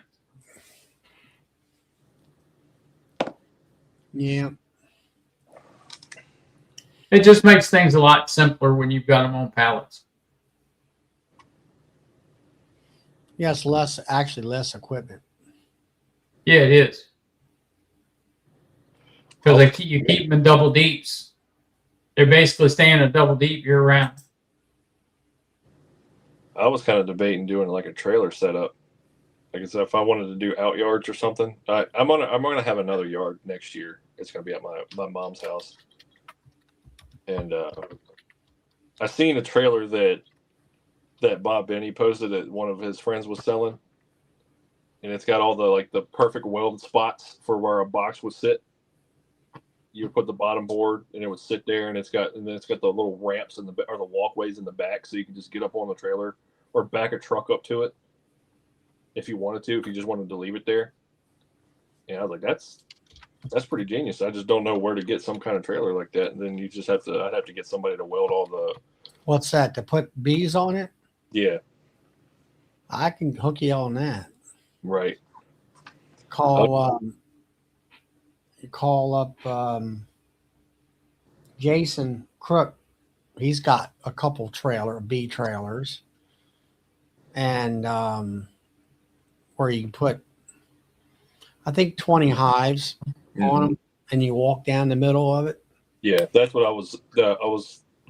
S1: Yeah.
S2: It just makes things a lot simpler when you've got them on pallets.
S1: Yeah, it's actually less equipment.
S2: Yeah, it is. Because you keep them in double deeps. They're basically staying a double deep year round.
S3: I was kind of debating doing like a trailer setup. Like I said, if I wanted to do out yards or something, I'm gonna have another yard next year. It's gonna be at my mom's house, and I seen a trailer that Bob Benny posted that one of his friends was selling, and it's got all the perfect welded spots for where a box would sit. You would put the bottom board, and it would sit there, and it's got the little ramps or the walkways in the back, so you can just get up on the trailer or back a truck up to it if you wanted to, if you just wanted to leave it there. And I was like, that's pretty genius. I just don't know where to get some kind of trailer like that. And then I'd have to get somebody to weld all the.
S1: What's that? To put bees on it?
S3: Yeah.
S1: I can hook you on that.
S3: Right.
S1: Call up Jason Crook. He's got a couple bee trailers, and where you can put, I think, 20 hives on them, and you walk down the middle of it.
S3: Yeah, that's what I was going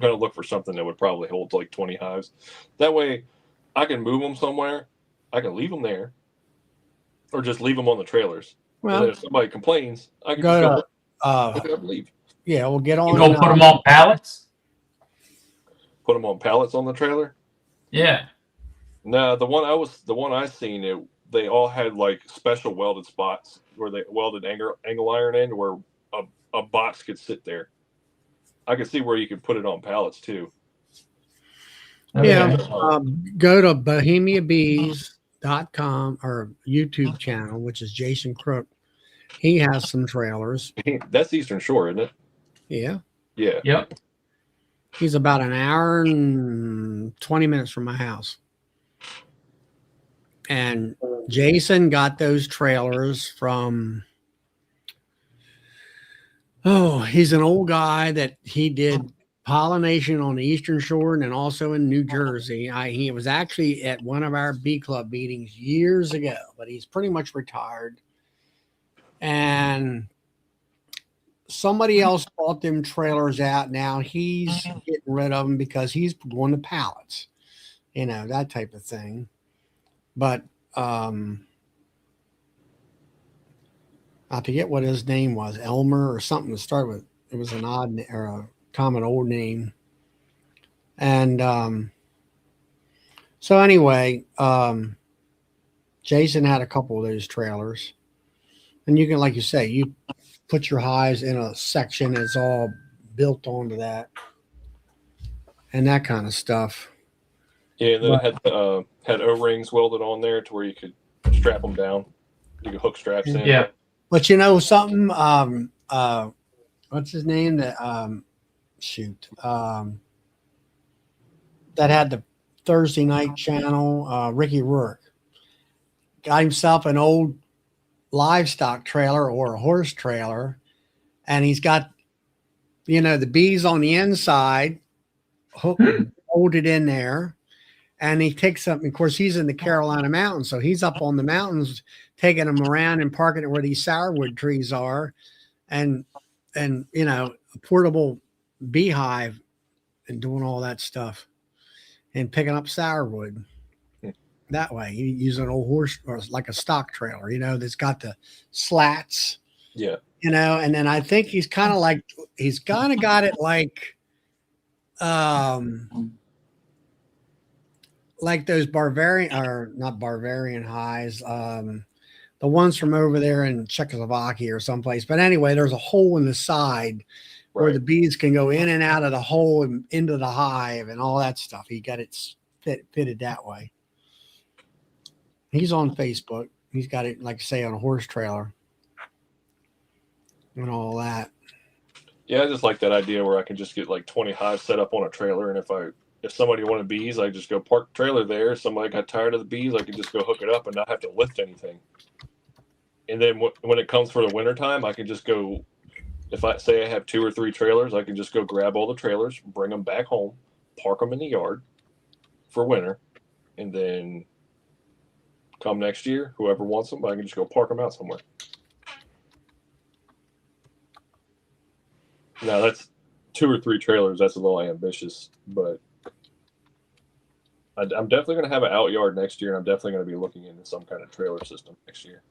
S3: to look for, something that would probably hold like 20 hives. That way I can move them somewhere. I can leave them there, or just leave them on the trailers. Well, and then if somebody complains, I can just go up and leave.
S1: Yeah, we'll get on.
S2: You gonna put them on pallets?
S3: Put them on pallets on the trailer?
S2: Yeah.
S3: No, the one I seen, they all had like special welded spots where they welded angle iron in, where a box could sit there. I could see where you could put it on pallets too.
S1: Yeah, go to BohemiaBees.com or YouTube channel, which is Jason Crook. He has some trailers.
S3: That's Eastern Shore, isn't it?
S1: Yeah.
S3: Yeah.
S2: Yep.
S1: He's about an hour and 20 minutes from my house. And Jason got those trailers from, he's an old guy that he did pollination on the Eastern Shore and then also in New Jersey. He was actually at one of our bee club meetings years ago, but he's pretty much retired. And somebody else bought them trailers out. Now he's getting rid of them because he's going to pallets, that type of thing. But I forget what his name was, Elmer or something to start with. It was an odd or a common old name. And so anyway, Jason had a couple of those trailers. And you can, like you say, you put your hives in a section that's all built onto that and that kind of stuff.
S3: Yeah, and then it had O-rings welded on there to where you could strap them down. You could hook straps in.
S2: Yeah.
S1: But something, what's his name? That that had the Thursday night channel, Ricky Rourke. Got himself an old livestock trailer or a horse trailer, and he's got the bees on the inside holded in there, and he takes them. Of course, he's in the Carolina mountains, so he's up on the mountains taking them around and parking it where these sourwood trees are, and a portable beehive and doing all that stuff and picking up sourwood that way. You use an old horse or like a stock trailer, that's got the slats,
S3: Yeah.
S1: and then I think he's kind of got it like those Bavarian or not Bavarian highs, the ones from over there in Czechoslovakia or someplace. But anyway, there's a hole in the side where the bees can go in and out of the hole and into the hive and all that stuff. He got it fitted that way. He's on Facebook. He's got it, like I say, on a horse trailer and all that.
S3: Yeah, I just like that idea where I can just get like 20 hives set up on a trailer, and if somebody wanted bees, I just go park the trailer there. If somebody got tired of the bees, I could just go hook it up and not have to lift anything. And then when it comes for the wintertime, I can just go, if I say I have 2 or 3 trailers, I can just go grab all the trailers, bring them back home, park them in the yard for winter, and then come next year, whoever wants them, I can just go park them out somewhere. Now that's 2 or 3 trailers. That's a little ambitious, but I'm definitely going to have an out yard next year, and I'm definitely going to be looking into some kind of trailer system next year.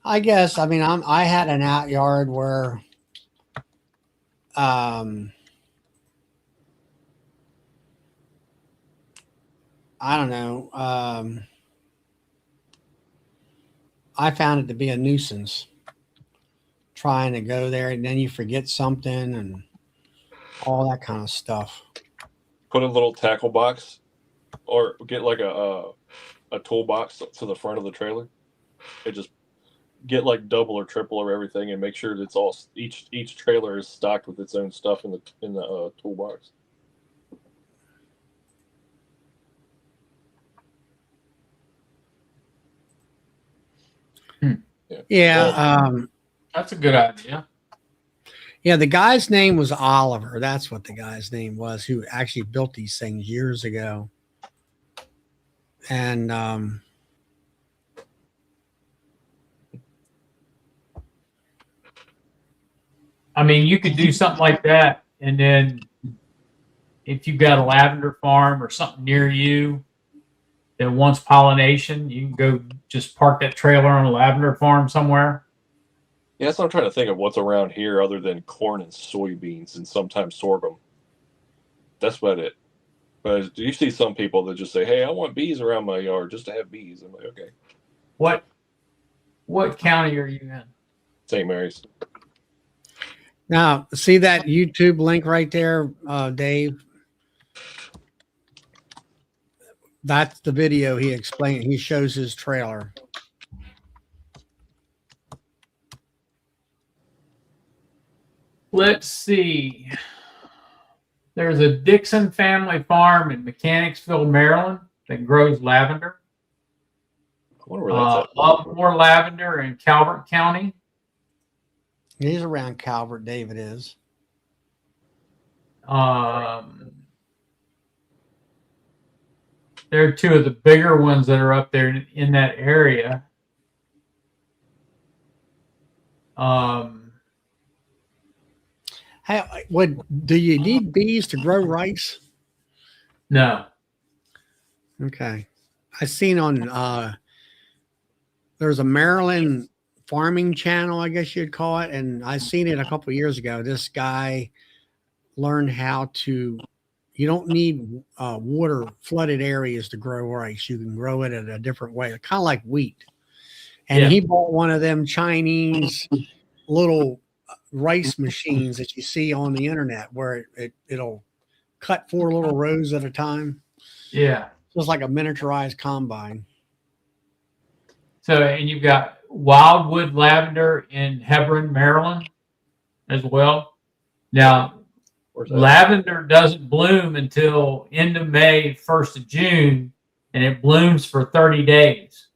S1: I guess. I mean, I had an out yard where, I don't know. I found it to be a nuisance trying to go there, and then you forget something and all that kind of stuff.
S3: Put a little tackle box, or get like a toolbox to the front of the trailer. It just get like double or triple or everything, and make sure that it's all each trailer is stocked with its own stuff in the toolbox.
S1: Yeah.
S2: That's a good idea.
S1: Yeah, the guy's name was Oliver. That's what the guy's name was, who actually built these things years ago. And
S2: I mean, you could do something like that, and then if you've got a lavender farm or something near you that wants pollination, you can go just park that trailer on a lavender farm somewhere.
S3: Yeah, that's what I'm trying to think of. What's around here other than corn and soybeans and sometimes sorghum? That's about it. But you see some people that just say, "Hey, I want bees around my yard just to have bees." I'm like, okay.
S2: What county are you in?
S3: St. Mary's.
S1: now, see that YouTube link right there, Dave? That's the video he shows his trailer.
S2: Let's see. There's a Dixon family farm in Mechanicsville, Maryland that grows lavender.
S3: I wonder where that's at.
S2: More lavender in Calvert County.
S1: He's around Calvert, David is.
S2: They're 2 of the bigger ones that are up there in that area.
S1: Hey, do you need bees to grow rice?
S2: No.
S1: Okay. I seen on there's a Maryland farming channel, I guess you'd call it, and I seen it a couple of years ago. This guy learned how to. You don't need water flooded areas to grow rice. You can grow it in a different way, kind of like wheat. And he bought one of them Chinese little rice machines that you see on the internet, where it'll cut 4 little rows at a time.
S2: Yeah.
S1: Just like a miniaturized combine.
S2: So, and you've got wildwood lavender in Hebron, Maryland, as well. Now, lavender doesn't bloom until end of May, 1st of June, and it blooms for 30 days.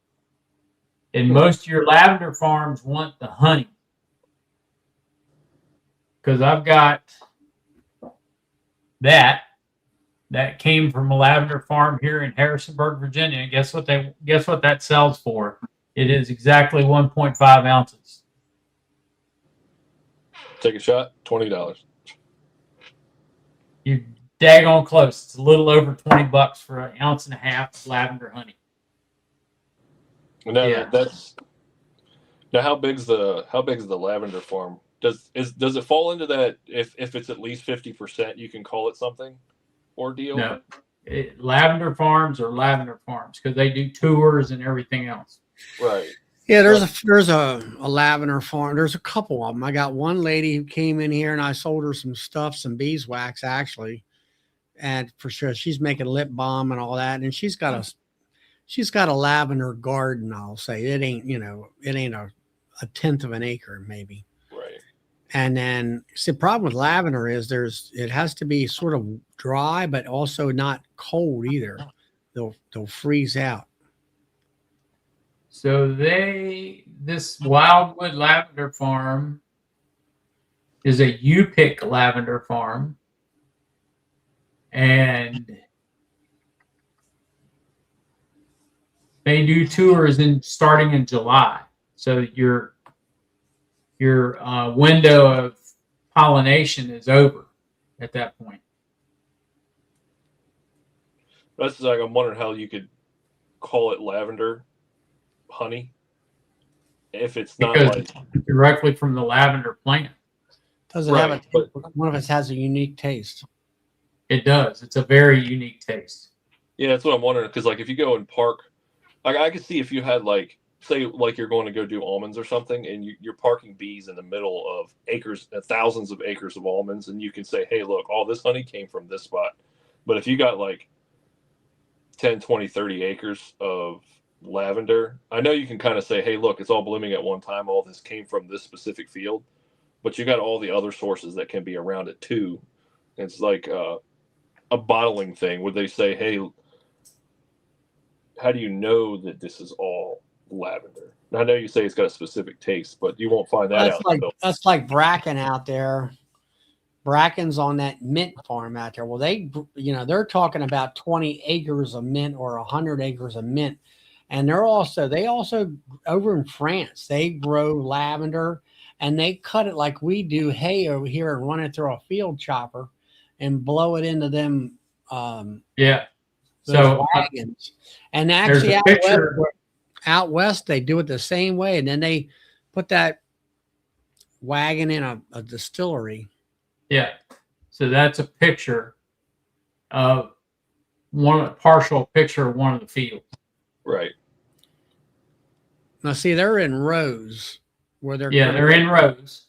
S2: And most of your lavender farms want the honey. Because I've got that came from a lavender farm here in Harrisonburg, Virginia. And guess what that sells for? It is exactly 1.5 ounces.
S3: Take a shot, $20.
S2: You're daggone close. It's a little over $20 for an ounce and a half of lavender honey.
S3: Now
S2: Yeah.
S3: that's now how big's the lavender farm? Does it fall into that if it's at least 50%, you can call it something ordeal?
S2: No, lavender farms are lavender farms because they do tours and everything else.
S3: Right.
S1: Yeah, there's a lavender farm. There's a couple of them. I got one lady who came in here and I sold her some stuff, some beeswax actually, and for sure she's making lip balm and all that. And she's got a lavender garden. I'll say it ain't a tenth of an acre maybe.
S3: Right.
S1: And then see, the problem with lavender is it has to be sort of dry, but also not cold either. They'll freeze out.
S2: So this Wildwood Lavender Farm is a U-pick lavender farm, and they do tours starting in July. So your window of pollination is over at that point.
S3: That's like I'm wondering how you could call it lavender honey if it's not
S2: Because directly from the lavender plant.
S1: Does it have one of us has a unique taste?
S2: It does. It's a very unique taste.
S3: Yeah, that's what I'm wondering. Because like if you go and park, like I could see if you had like say like you're going to go do almonds or something, and you're parking bees in the middle of acres, thousands of acres of almonds, and you can say, hey, look, all this honey came from this spot. But if you got like 10, 20, 30 acres of lavender, I know you can kind of say, hey, look, it's all blooming at one time. All this came from this specific field, but you got all the other sources that can be around it too. It's like a bottling thing where they say, hey, how do you know that this is all lavender? I know you say it's got a specific taste, but you won't find that out.
S1: That's like Bracken out there. Bracken's on that mint farm out there. Well, they're talking about 20 acres of mint or 100 acres of mint. And they also over in France, they grow lavender and they cut it like we do hay over here and run it through a field chopper and blow it into them.
S2: So
S1: wagons. And actually out west, they do it the same way. And then they put that wagon in a distillery.
S2: Yeah. So that's a picture of partial picture of one of the fields.
S3: Right.
S1: Now, see, they're in rows where they're
S2: in rows.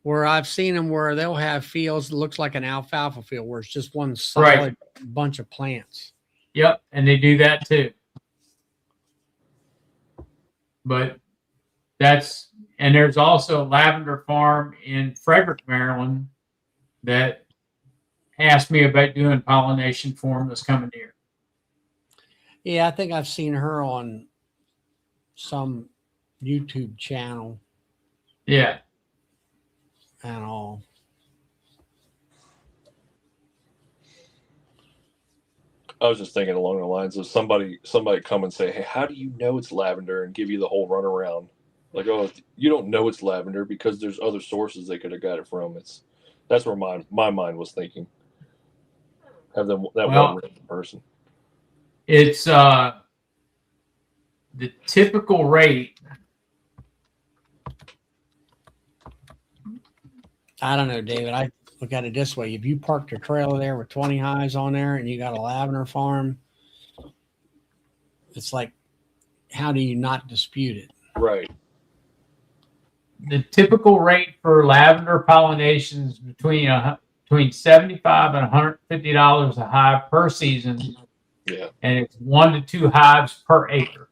S1: Where I've seen them where they'll have fields that looks like an alfalfa field where it's just one solid bunch of plants.
S2: Yep, and they do that too. But there's also a lavender farm in Frederick, Maryland that asked me about doing pollination for them this coming year.
S1: Yeah, I think I've seen her on some YouTube channel.
S2: Yeah.
S1: And all.
S3: I was just thinking along the lines of somebody come and say, hey, how do you know it's lavender, and give you the whole runaround? Like, oh, you don't know it's lavender because there's other sources they could have got it from. That's where my mind was thinking. Have one random person.
S2: It's the typical rate.
S1: I don't know, David. I look at it this way. If you parked your trailer there with 20 hives on there and you got a lavender farm, it's like, how do you not dispute it?
S3: Right.
S2: The typical rate for lavender pollination is between $75 and $150 a hive per season.
S3: Yeah. And
S2: it's 1 to 2 hives per acre.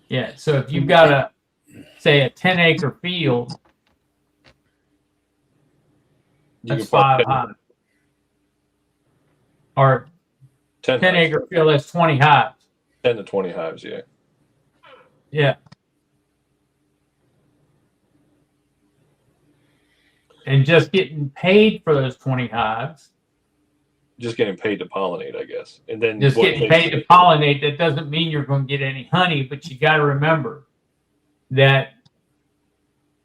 S2: Yeah. So if you've got say a 10-acre field, that's 5 hives. Or 10-acre field, that's 20 hives.
S3: 10 to 20 hives, yeah.
S2: Yeah. And just getting paid for those 20 hives
S3: just getting paid to pollinate, I guess. And then
S2: Just
S3: what
S2: getting
S3: they-
S2: paid to pollinate, that doesn't mean you're going to get any honey, but you got to remember that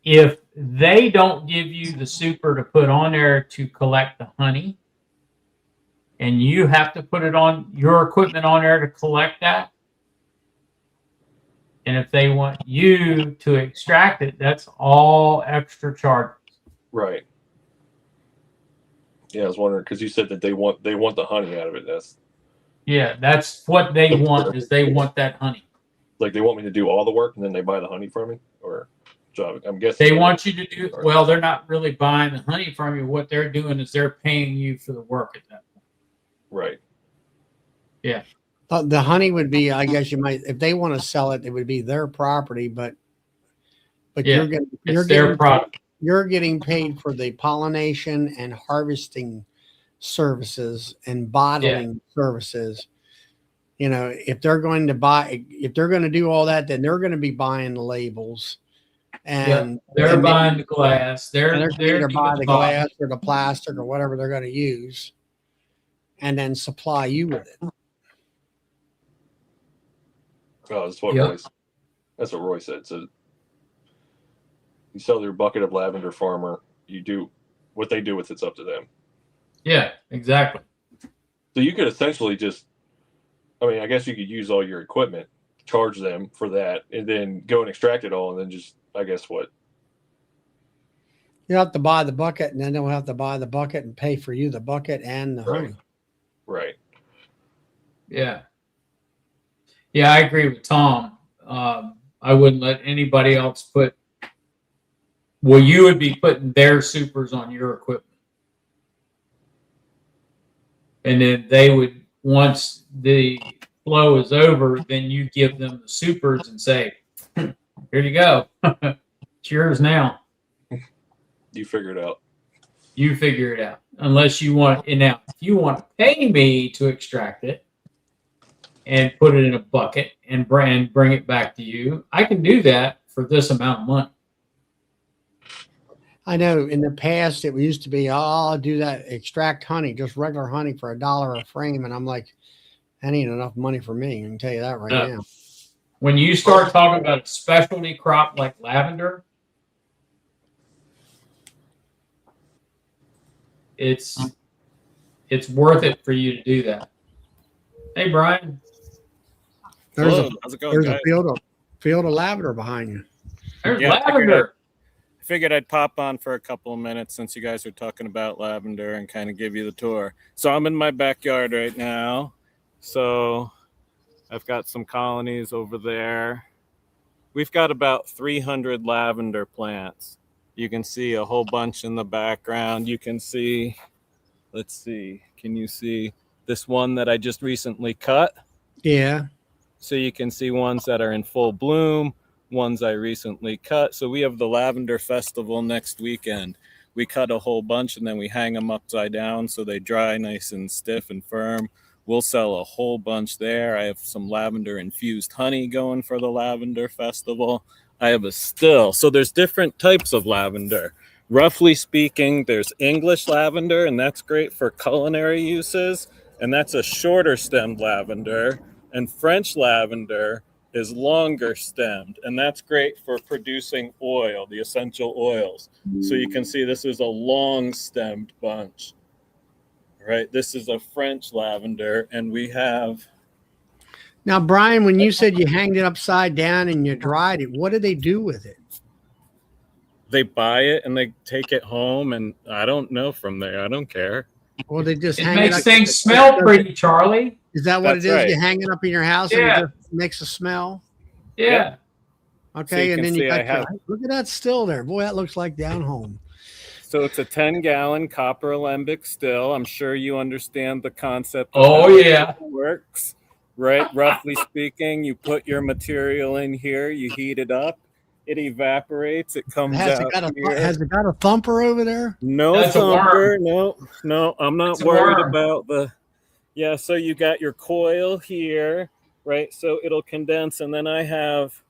S2: if they don't give you the super to put on there to collect the honey, and you have to put it on your equipment on there to collect that, and if they want you to extract it, that's all extra charges.
S3: Right. Yeah, I was wondering because you said that they want the honey out of it.
S2: That's what they want, is they want that honey.
S3: Like they want me to do all the work and then they buy the honey from me, or job. I'm guessing
S2: They want you to do, well, they're not really buying the honey from you. What they're doing is they're paying you for the work at that point.
S3: Right.
S2: Yeah.
S1: The honey would be, I guess you might, if they want to sell it, it would be their property, but
S2: Yeah,
S1: you're getting paid for the pollination and harvesting services and bottling services. You know, if they're going to do all that, then they're going to be buying the labels, and
S2: they're buying the glass. They're
S1: buying the glass or the plastic or whatever they're going to use, and then supply you with it.
S3: Oh, that's what Roy said. So you sell their bucket of lavender farmer. You do what they do with it's up to them.
S2: Yeah, exactly.
S3: So you could essentially just, I mean, I guess you could use all your equipment, charge them for that, and then go and extract it all, and then just, I guess what?
S1: You have to buy the bucket, and then they'll have to buy the bucket and pay for you the bucket and the honey.
S3: Right.
S2: Yeah. Yeah, I agree with Tom. I wouldn't let anybody else put, well, you would be putting their supers on your equipment. And then they would, once the flow is over, then you give them the supers and say, here you go. It's yours now.
S3: You figure it out.
S2: You figure it out. Unless you want, and now, if you want to pay me to extract it and put it in a bucket and bring it back to you, I can do that for this amount of money.
S1: I know in the past it used to be, oh, I'll do that, extract honey, just regular honey for $1 a frame. And I'm like, that ain't enough money for me. I can tell you that right now.
S2: When you start talking about a specialty crop like lavender, it's worth it for you to do that. Hey, Brian.
S4: Hello. How's it going,
S1: There's
S4: guys?
S1: a field of lavender behind you.
S2: There's
S4: Yeah,
S2: lavender.
S4: I figured I'd pop on for a couple of minutes since you guys are talking about lavender and kind of give you the tour. So I'm in my backyard right now. So I've got some colonies over there. We've got about 300 lavender plants. You can see a whole bunch in the background. You can see, let's see, can you see this one that I just recently cut?
S1: Yeah.
S4: So you can see ones that are in full bloom, ones I recently cut. So we have the Lavender Festival next weekend. We cut a whole bunch and then we hang them upside down so they dry nice and stiff and firm. We'll sell a whole bunch there. I have some lavender infused honey going for the Lavender Festival. I have a still. So there's different types of lavender. Roughly speaking, there's English lavender, and that's great for culinary uses. And that's a shorter stemmed lavender. And French lavender is longer stemmed, and that's great for producing oil, the essential oils. So you can see this is a long stemmed bunch, right? This is a French lavender, and we have.
S1: Now, Brian, when you said you hanged it upside down and you dried it, what did they do with it?
S4: They buy it and they take it home, and I don't know from there. I don't care.
S1: Well, they just
S2: It
S1: hang
S2: makes
S1: it up.
S2: things smell pretty, Charlie.
S1: Is that what
S4: That's
S1: it is?
S4: right.
S1: You hang it up in your house
S2: Yeah.
S1: and it just makes a smell?
S2: Yeah.
S1: Okay,
S4: So you
S1: and
S4: can
S1: then
S4: see
S1: you
S4: I
S1: got
S4: have-
S1: look at that still there. Boy, that looks like down home.
S4: So it's a 10-gallon copper alembic still. I'm sure you understand the concept of
S2: Oh,
S4: how
S2: yeah.
S4: it works, right? Roughly speaking, you put your material in here, you heat it up, it evaporates, it comes
S1: Has
S4: out here.
S1: it got a thumper over there?
S4: No
S2: That's a
S4: thumper,
S2: worm.
S4: no, I'm not
S2: It's a
S4: worried
S2: worm.
S4: about the, yeah, so you got your coil here, right? So it'll condense, and then I have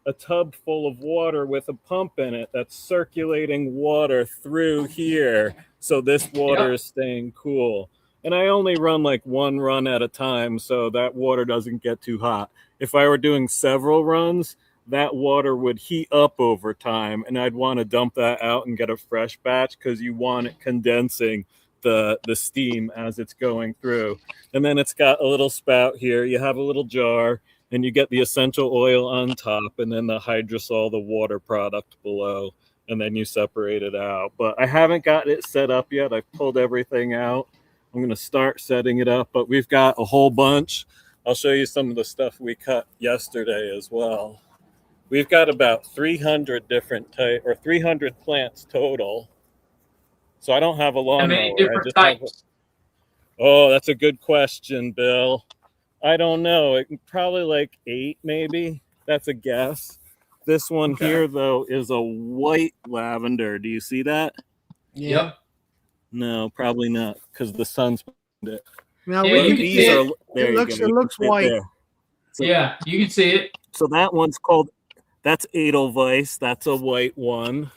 S4: a tub full of water with a pump in it that's circulating water through here. So this water is staying cool. And I only run like one run at a time, so that water doesn't get too hot. If I were doing several runs, that water would heat up over time, and I'd want to dump that out and get a fresh batch because you want it condensing the steam as it's going through. And then it's got a little spout here. You have a little jar, and you get the essential oil on top, and then the hydrosol, the water product below, and then you separate it out. But I haven't got it set up yet. I've pulled everything out. I'm going to start setting it up, but we've got a whole bunch. I'll show you some of the stuff we cut yesterday as well. We've got about 300 different 300 plants total. So I don't have a lawnmower.
S2: How many different
S4: I just
S2: types?
S4: Oh, that's a good question, Bill. I don't know. Probably like 8, maybe. That's a guess. This one here, though, is a white lavender. Do you see that?
S2: Yep.
S4: No, probably not, because the sun's it.
S1: Now
S2: Yeah,
S1: we
S2: you
S1: can
S2: can
S1: see
S2: see
S1: it.
S4: There
S1: It
S4: you
S1: looks
S4: go.
S1: it
S4: You
S1: looks
S4: can see it
S1: white.
S4: there. So,
S2: Yeah, you can see it.
S4: so that one's called, that's Edelweiss. That's a white one.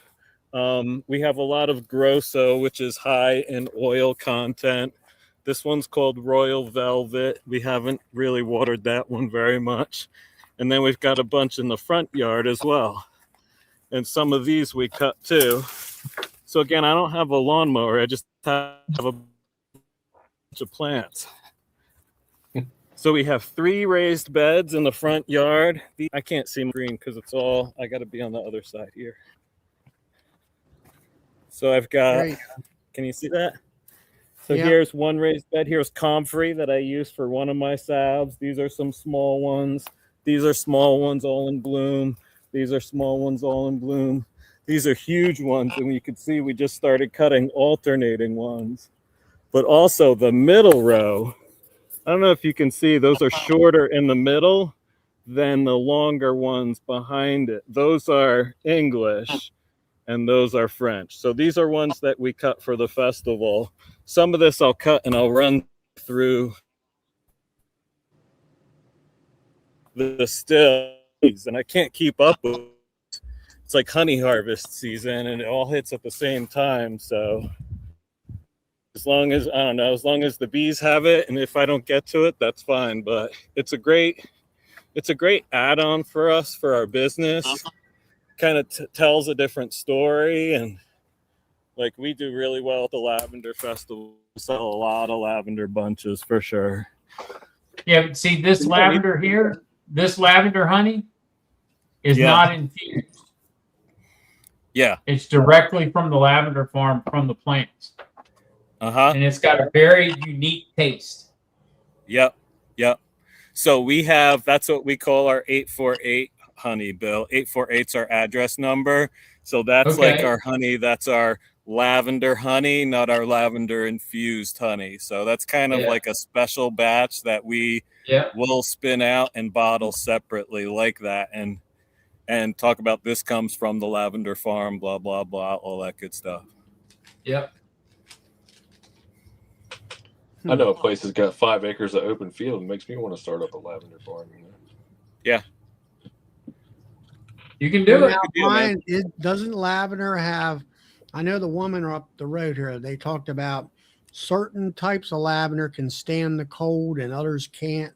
S4: We have a lot of Grosso, which is high in oil content. This one's called Royal Velvet. We haven't really watered that one very much. And then we've got a bunch in the front yard as well. And some of these we cut too. So again, I don't have a lawnmower. I just have a bunch of plants. So we have 3 raised beds in the front yard. I can't see my green because it's all, I got to be on the other side here. So I've got,
S1: There you
S4: can you see that? So
S1: Yeah.
S4: here's one raised bed. Here's comfrey that I use for one of my salves. These are some small ones. These are small ones all in bloom. These are small ones all in bloom. These are huge ones. And you can see we just started cutting alternating ones. But also the middle row, I don't know if you can see, those are shorter in the middle than the longer ones behind it. Those are English and those are French. So these are ones that we cut for the festival. Some of this I'll cut and I'll run through the stills, and I can't keep up with it. It's like honey harvest season and it all hits at the same time. So as long as, I don't know, as long as the bees have it, and if I don't get to it, that's fine. But it's a great add-on for us, for our business. Kind of tells a different story, and like we do really well at the Lavender Festival. We sell a lot of lavender bunches for sure.
S2: Yeah, but see this lavender here, this lavender honey is not infused.
S4: Yeah.
S2: It's directly from the lavender farm, from the plants.
S4: And
S2: it's got a very unique taste.
S4: Yep. So we have, that's what we call our 848 honey, Bill. 848's our address number. So that's like our honey, that's our lavender honey, not our lavender infused honey. So that's kind of like a special batch that we will spin out and bottle separately like that, and talk about this comes from the lavender farm, blah blah blah, all that good stuff.
S2: Yep.
S3: I know a place that's got 5 acres of open field. It makes me want to start up a lavender farm.
S4: Yeah.
S2: You can do it.
S1: Now, Brian, doesn't lavender have, I know the woman up the road here, they talked about certain types of lavender can stand the cold and others can't.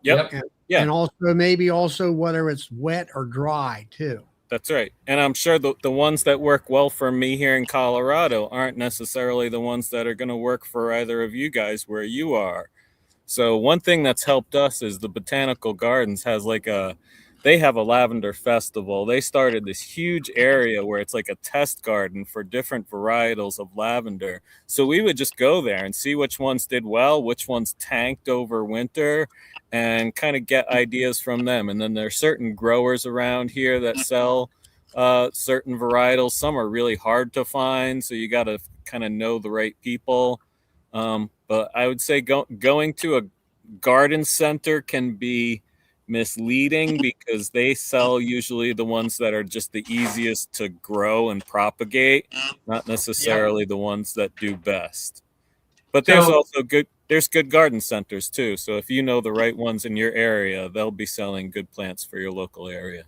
S4: Yep.
S1: And also maybe also whether it's wet or dry too.
S4: That's right. And I'm sure the ones that work well for me here in Colorado aren't necessarily the ones that are going to work for either of you guys where you are. So one thing that's helped us is the Botanical Gardens has they have a lavender festival. They started this huge area where it's like a test garden for different varietals of lavender. So we would just go there and see which ones did well, which ones tanked over winter, and kind of get ideas from them. And then there's certain growers around here that sell certain varietals. Some are really hard to find, so you got to kind of know the right people. But I would say going to a garden center can be misleading because they sell usually the ones that are just the easiest to grow and propagate, not necessarily the ones that do best. But there's also there's good garden centers too. So if you know the right ones in your area, they'll be selling good plants for your local area.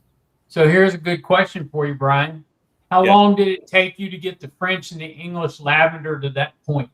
S2: So here's a good question for you, Brian. How long did it take you to get the French and the English lavender to that point?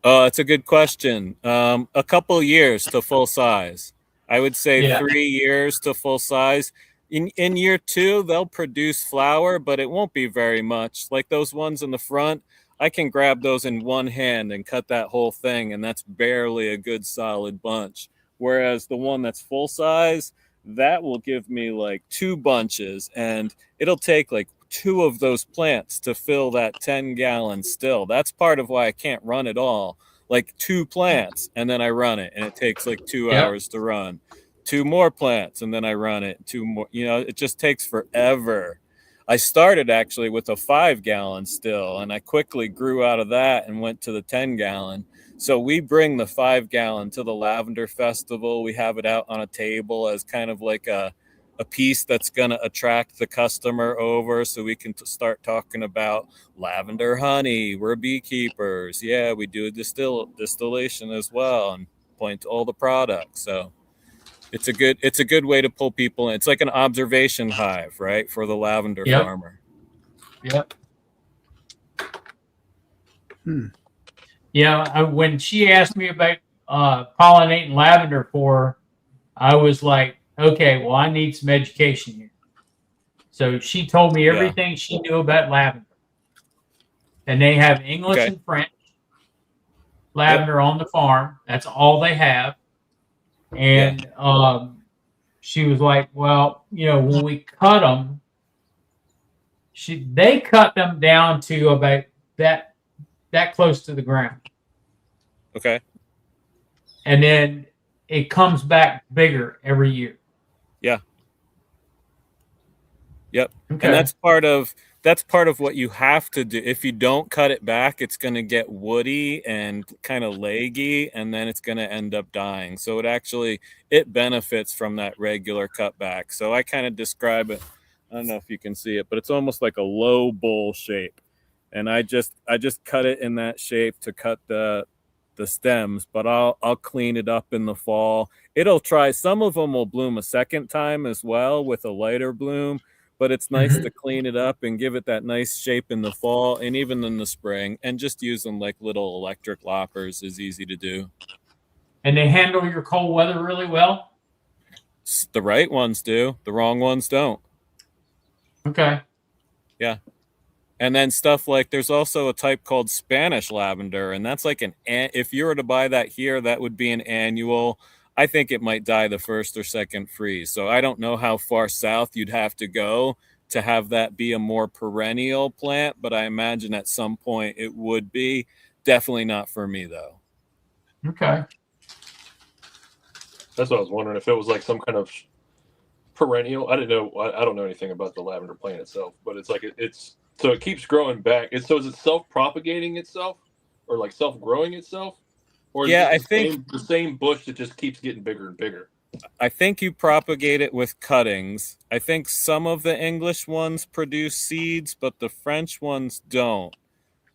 S4: Oh, that's a good question. A couple years to full size. I would say
S2: Yeah.
S4: 3 years to full size. In year 2, they'll produce flower, but it won't be very much. Like those ones in the front, I can grab those in one hand and cut that whole thing, and that's barely a good solid bunch. Whereas the one that's full size, that will give me like 2 bunches, and it'll take like 2 of those plants to fill that 10-gallon still. That's part of why I can't run it all. Like 2 plants, and then I run it, and it takes like 2
S2: Yep.
S4: hours to run. 2 more plants, and then I run it. 2 more, it just takes forever. I started actually with a 5-gallon still, and I quickly grew out of that and went to the 10-gallon. So we bring the 5-gallon to the Lavender Festival. We have it out on a table as kind of like a piece that's going to attract the customer over, so we can start talking about lavender honey. We're beekeepers. Yeah, we do a distillation as well, and point to all the products. So it's a good way to pull people in. It's like an observation hive, right, for the lavender
S2: Yep.
S4: farmer.
S2: Yep. Yeah, when she asked me about pollinating lavender for her, I was like, okay, well, I need some education here. So she told me everything she knew about lavender. And they have English and French lavender on the farm. That's all they have. And she was like, well, when we cut them, they cut them down to about that close to the ground.
S4: Okay.
S2: And then it comes back bigger every year.
S4: Yeah. Yep.
S2: Okay.
S4: And that's part of what you have to do. If you don't cut it back, it's going to get woody and kind of leggy, and then it's going to end up dying. So it benefits from that regular cutback. So I kind of describe it. I don't know if you can see it, but it's almost like a low bowl shape. And I just cut it in that shape to cut the stems, but I'll clean it up in the fall. Some of them will bloom a second time as well with a lighter bloom, but it's nice to clean it up and give it that nice shape in the fall and even in the spring. And just using like little electric loppers is easy to do.
S2: And they handle your cold weather really well?
S4: The right ones do. The wrong ones don't.
S2: Okay.
S4: Yeah. And then stuff like there's also a type called Spanish lavender, and that's like if you were to buy that here, that would be an annual. I think it might die the first or second freeze. So I don't know how far south you'd have to go to have that be a more perennial plant, but I imagine at some point it would be. Definitely not for me though.
S2: Okay.
S3: That's what I was wondering, if it was like some kind of perennial. I didn't know. I don't know anything about the lavender plant itself, but it's like so it keeps growing back. So is it self-propagating itself, or like self-growing itself, or is
S4: I
S3: it
S4: think
S3: the same bush that just keeps getting bigger and bigger?
S4: I think you propagate it with cuttings. I think some of the English ones produce seeds, but the French ones don't.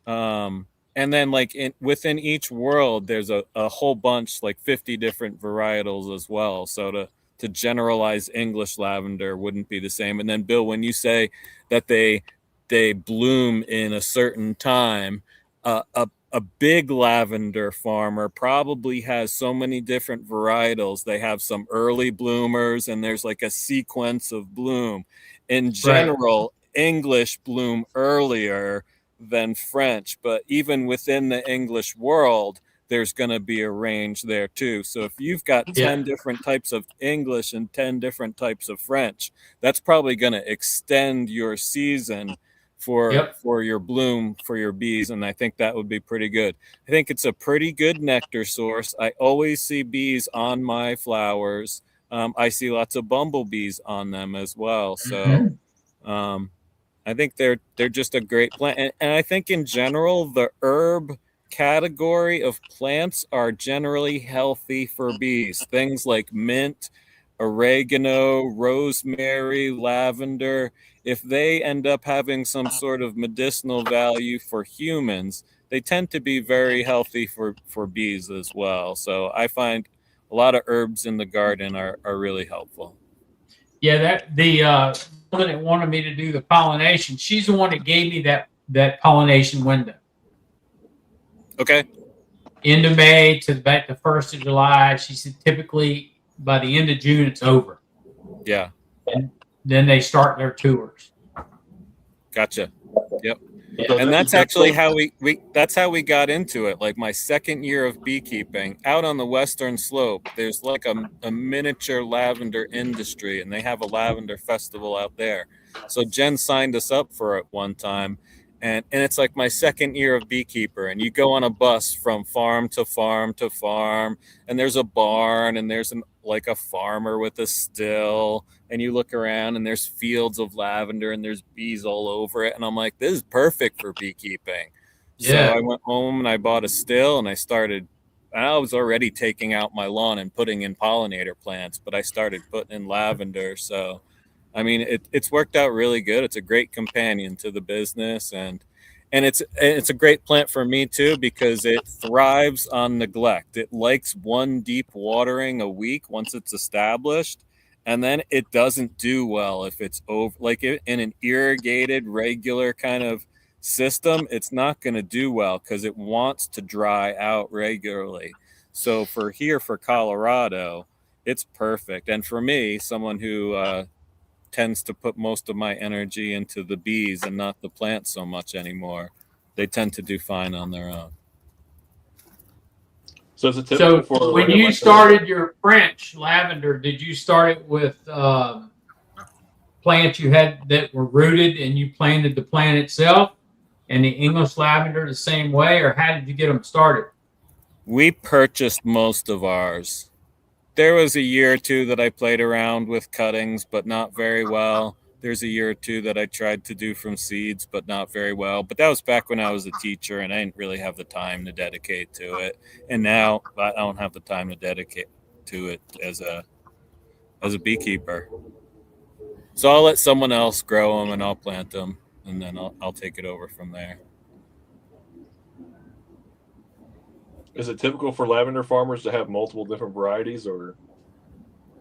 S4: And then like within each world, there's a whole bunch, like 50 different varietals as well. So to generalize English lavender wouldn't be the same. And then Bill, when you say that they bloom in a certain time, a big lavender farmer probably has so many different varietals. They have some early bloomers, and there's like a sequence of bloom. In general, English bloom earlier than French, but even within the English world, there's going to be a range there too. So if you've got 10 different types of English and 10 different types of French, that's probably going to extend your season for your bloom for your bees, and I think that would be pretty good. I think it's a pretty good nectar source. I always see bees on my flowers. I see lots of bumblebees on them as well. So I think they're just a great plant, and I think in general the herb category of plants are generally healthy for bees. Things like mint, oregano, rosemary, lavender, if they end up having some sort of medicinal value for humans, they tend to be very healthy for bees as well. So I find a lot of herbs in the garden are really helpful.
S2: Yeah, the woman that wanted me to do the pollination, she's the one that gave me that pollination window.
S4: Okay.
S2: end of May to about the 1st of July. She said typically by the end of June it's over.
S4: Yeah.
S2: And then they start their tours.
S4: Gotcha. Yep.
S3: So
S4: And
S3: this
S4: that's
S3: is
S4: actually
S3: typical-
S4: how that's how we got into it. Like my second year of beekeeping out on the western slope, there's like a miniature lavender industry, and they have a lavender festival out there. So Jen signed us up for it one time, and it's like my second year of beekeeper, and you go on a bus from farm to farm to farm, and there's a barn, and there's like a farmer with a still, and you look around and there's fields of lavender and there's bees all over it. And I'm like, this is perfect for beekeeping. So
S2: Yeah.
S4: I went home and I bought a still, and I was already taking out my lawn and putting in pollinator plants, but I started putting in lavender. So, I mean, it's worked out really good. It's a great companion to the business, and it's a great plant for me too, because it thrives on neglect. It likes one deep watering a week once it's established. And then it doesn't do well if it's over, like in an irrigated, regular kind of system. It's not going to do well because it wants to dry out regularly. So for Colorado, it's perfect. And for me, someone who tends to put most of my energy into the bees and not the plants so much anymore, they tend to do fine on their own.
S3: So is it typical
S2: So
S3: for
S2: when you started your French lavender, did you start it with plants you had that were rooted and you planted the plant itself, and the English lavender the same way, or how did you get them started?
S4: We purchased most of ours. There was a year or two that I played around with cuttings, but not very well. There's a year or two that I tried to do from seeds, but not very well. But that was back when I was a teacher and I didn't really have the time to dedicate to it. And now I don't have the time to dedicate to it as a beekeeper. So I'll let someone else grow them and I'll plant them, and then I'll take it over from there.
S3: Is it typical for lavender farmers to have multiple different varieties, or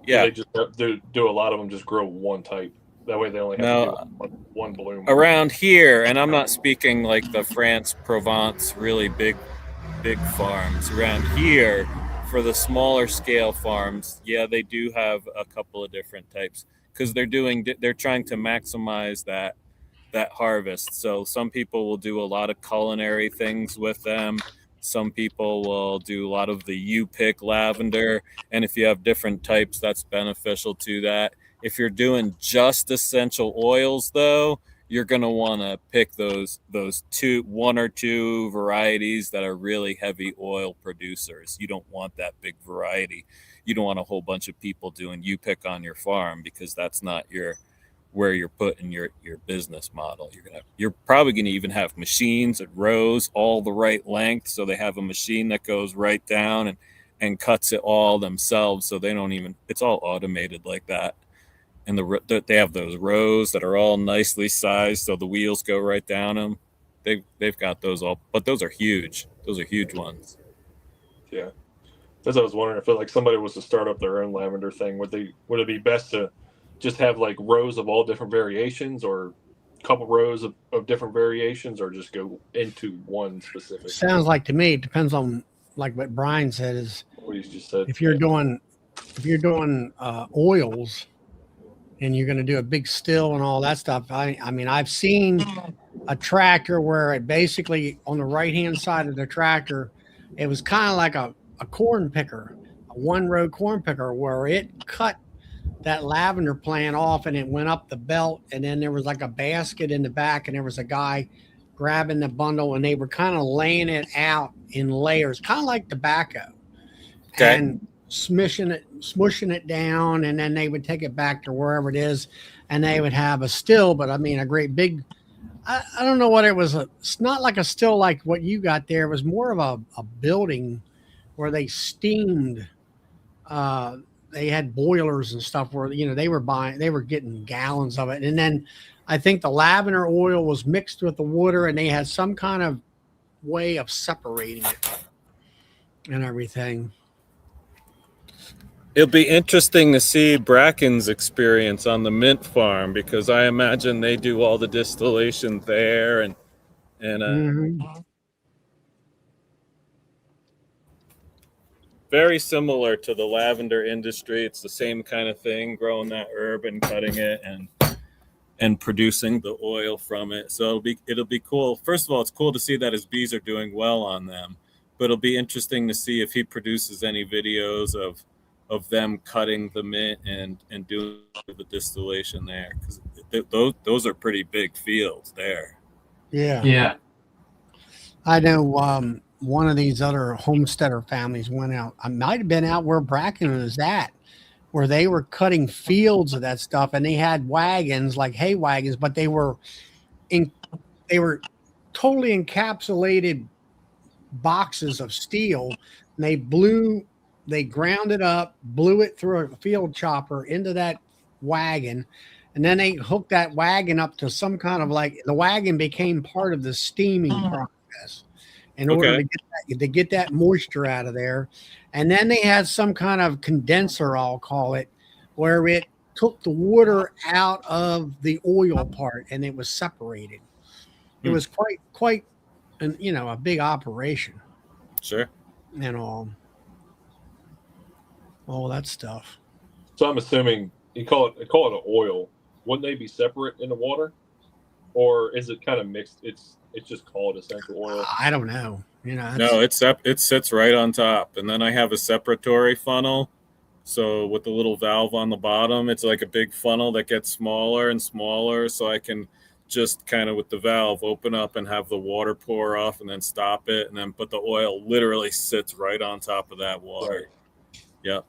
S4: Yeah.
S3: do they just do a lot of them just grow one type? That way they only have to do one bloom.
S4: Around here, and I'm not speaking like the France, Provence, really big farms. Around here, for the smaller scale farms, yeah, they do have a couple of different types because they're trying to maximize that harvest. So some people will do a lot of culinary things with them. Some people will do a lot of the U-pick lavender, and if you have different types, that's beneficial to that. If you're doing just essential oils, though, you're going to want to pick those one or two varieties that are really heavy oil producers. You don't want that big variety. You don't want a whole bunch of people doing U-pick on your farm, because that's not where you're putting your business model. You're probably going to even have machines that rows all the right length, so they have a machine that goes right down and cuts it all themselves, so they don't even, it's all automated like that. And they have those rows that are all nicely sized, so the wheels go right down them. They've got those all, but those are huge. Those are huge ones.
S3: Yeah, that's what I was wondering. If like somebody was to start up their own lavender thing, would it be best to just have like rows of all different variations, or a couple rows of different variations, or just go into one specific?
S1: Sounds like to me, it depends on, like what Brian said, is
S3: What you just said.
S1: if you're doing oils and you're going to do a big still and all that stuff. I mean, I've seen a tractor where it basically, on the right hand side of the tractor, it was kind of like a corn picker, a one row corn picker, where it cut that lavender plant off and it went up the belt, and then there was like a basket in the back, and there was a guy grabbing the bundle, and they were kind of laying it out in layers, kind of like tobacco.
S4: Okay.
S1: And smushing it down, and then they would take it back to wherever it is, and they would have a still, but I mean a great big, I don't know what it was. It's not like a still like what you got there. It was more of a building where they steamed. They had boilers and stuff where, they were getting gallons of it. And then I think the lavender oil was mixed with the water, and they had some kind of way of separating it and everything.
S4: It'll be interesting to see Bracken's experience on the mint farm, because I imagine they do all the distillation there, and very similar to the lavender industry. It's the same kind of thing, growing that herb and cutting it and producing the oil from it. So it'll be cool. First of all, it's cool to see that his bees are doing well on them, but it'll be interesting to see if he produces any videos of them cutting the mint and doing the distillation there, because those are pretty big fields there.
S1: Yeah.
S2: Yeah.
S1: I know one of these other homesteader families went out. I might have been out where Bracken was at, where they were cutting fields of that stuff, and they had wagons, like hay wagons, but they were totally encapsulated boxes of steel. And they ground it up, blew it through a field chopper into that wagon, and then they hooked that wagon up to some kind of, like, the wagon became part of the steaming process in order to get that moisture out of there. And then they had some kind of condenser, I'll call it, where it took the water out of the oil part and it was separated. It was quite a big operation.
S4: Sure.
S1: And all that stuff.
S3: So I'm assuming you call it an oil. Wouldn't they be separate in the water, or is it kind of mixed? It's just called essential oil.
S1: I don't know.
S4: No, it sits right on top, and then I have a separatory funnel. So with the little valve on the bottom, it's like a big funnel that gets smaller and smaller. So I can just kind of, with the valve, open up and have the water pour off, and then stop it, and then put the oil. Literally sits right on top of that water. Right. Yep.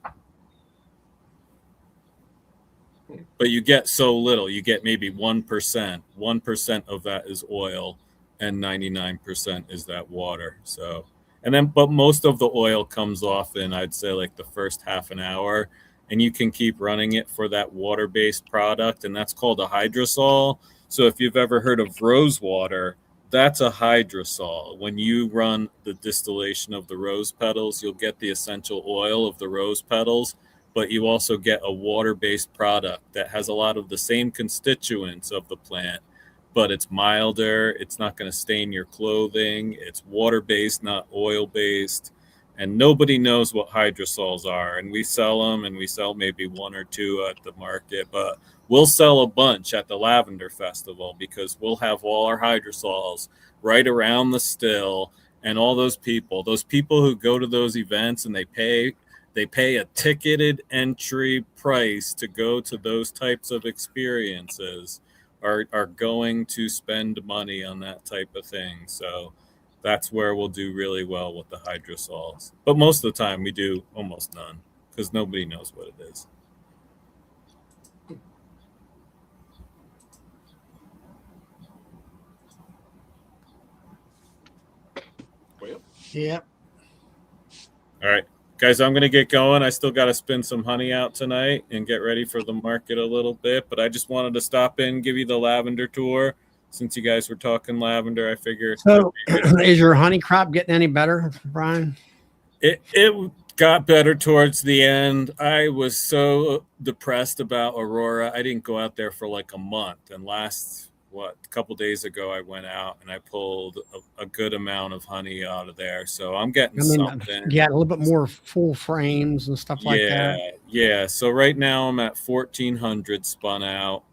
S4: But you get so little. You get maybe 1%. 1% of that is oil, and 99% is that water. So, but most of the oil comes off in, I'd say, like the first half an hour, and you can keep running it for that water-based product, and that's called a hydrosol. So if you've ever heard of rose water, that's a hydrosol. When you run the distillation of the rose petals, you'll get the essential oil of the rose petals, but you also get a water-based product that has a lot of the same constituents of the plant, but it's milder. It's not going to stain your clothing. It's water-based, not oil-based. And nobody knows what hydrosols are. And we sell them, and we sell maybe 1 or 2 at the market, but we'll sell a bunch at the Lavender Festival, because we'll have all our hydrosols right around the still. And all those people who go to those events and they pay a ticketed entry price to go to those types of experiences are going to spend money on that type of thing. So that's where we'll do really well with the hydrosols. But most of the time we do almost none, because nobody knows what it is.
S1: Yep.
S4: All right. Guys, I'm going to get going. I still got to spin some honey out tonight and get ready for the market a little bit. But I just wanted to stop in, give you the lavender tour. Since you guys were talking lavender, I figured.
S1: So, is your honey crop getting any better, Brian?
S4: It got better towards the end. I was so depressed about Aurora. I didn't go out there for like a month. And a couple days ago, I went out and I pulled a good amount of honey out of there. So I'm getting something.
S1: Yeah, a little bit more full frames and stuff like that.
S4: Yeah. So right now I'm at 1,400 spun out.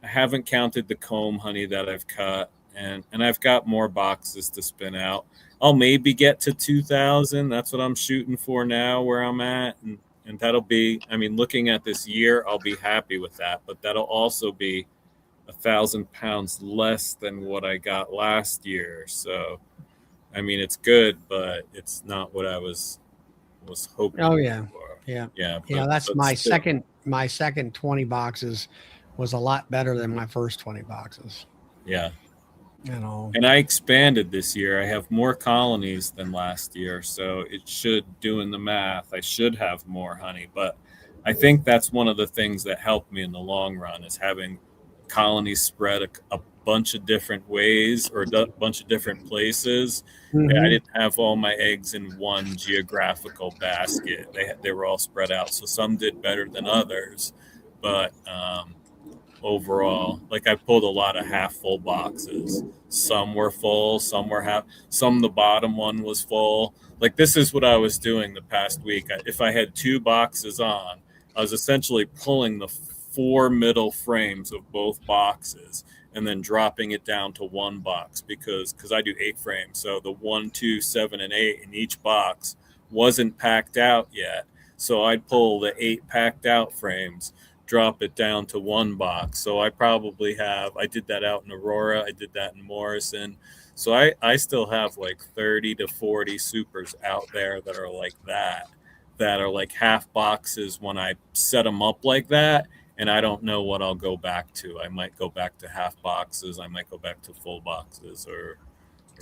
S4: I haven't counted the comb honey that I've cut, and I've got more boxes to spin out. I'll maybe get to 2,000. That's what I'm shooting for now, where I'm at. And that'll be, looking at this year, I'll be happy with that. But that'll also be 1,000 pounds less than what I got last year. So, it's good, but it's not what I was hoping for.
S1: Yeah.
S4: But
S1: that's my second 20 boxes was a lot better than my first 20 boxes.
S4: Yeah. And I expanded this year. I have more colonies than last year. So it should, doing the math, I should have more honey. But I think that's one of the things that helped me in the long run, is having colonies spread a bunch of different ways, or a bunch of different places. Mm-hmm. I didn't have all my eggs in one geographical basket. They were all spread out. So some did better than others. But overall. Like I pulled a lot of half full boxes. Some were full, some were half, some the bottom one was full. Like this is what I was doing the past week. If I had 2 boxes on, I was essentially pulling the 4 middle frames of both boxes and then dropping it down to 1 box because I do 8 frames. So the 1, 2, 7, and 8 in each box wasn't packed out yet. So I'd pull the 8 packed out frames, drop it down to 1 box. So I probably have, I did that out in Aurora. I did that in Morrison. So I still have like 30 to 40 supers out there that are like that are like half boxes when I set them up like that. And I don't know what I'll go back to. I might go back to half boxes. I might go back to full boxes or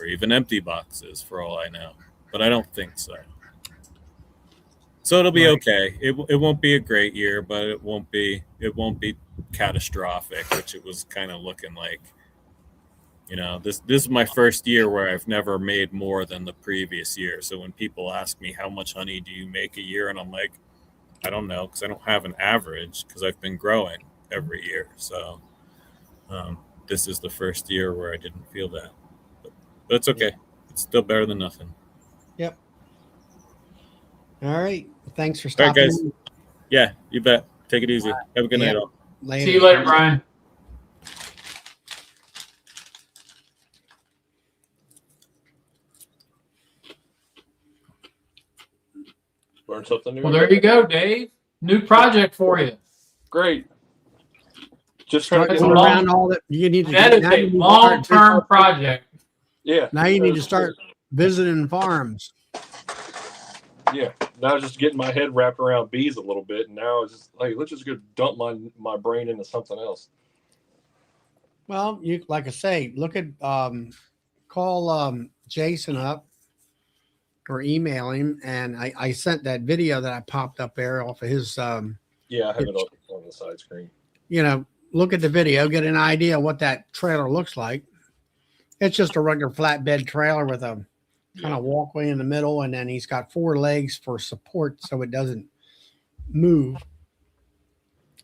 S4: even empty boxes for all I know. But I don't think so. So it'll be okay. It won't be a great year, but it won't be catastrophic, which it was kind of looking like. You know, this is my first year where I've never made more than the previous year. So when people ask me how much honey do you make a year, and I'm like, I don't know, because I don't have an average because I've been growing every year. So this is the first year where I didn't feel that, but it's okay. It's still better than nothing.
S1: Yep. All right. Thanks for
S4: All right,
S1: stopping.
S4: guys. Yeah, you bet. Take it easy. Have a good night, all.
S1: Later.
S2: See you later, Brian.
S3: Learn something new.
S2: Well, there you go, Dave. New project for you.
S3: Great. Just trying to get
S2: Start
S1: Going
S2: long-
S1: around all that you need to
S2: That
S1: do.
S2: is
S1: Now
S2: a
S1: you need to
S2: long-term
S1: start-
S2: project.
S3: Yeah.
S1: Now you need to start visiting farms.
S3: Yeah. Now just getting my head wrapped around bees a little bit, and now it's just like let's just go dump my brain into something else.
S1: Well, you like I say, look at call Jason up or email him, and I sent that video that I popped up there off of his
S3: Yeah, I have it up on the side screen.
S1: you know, look at the video, get an idea what that trailer looks like. It's just a regular flatbed trailer with a kind of walkway in the middle, and then he's got 4 legs for support so it doesn't move.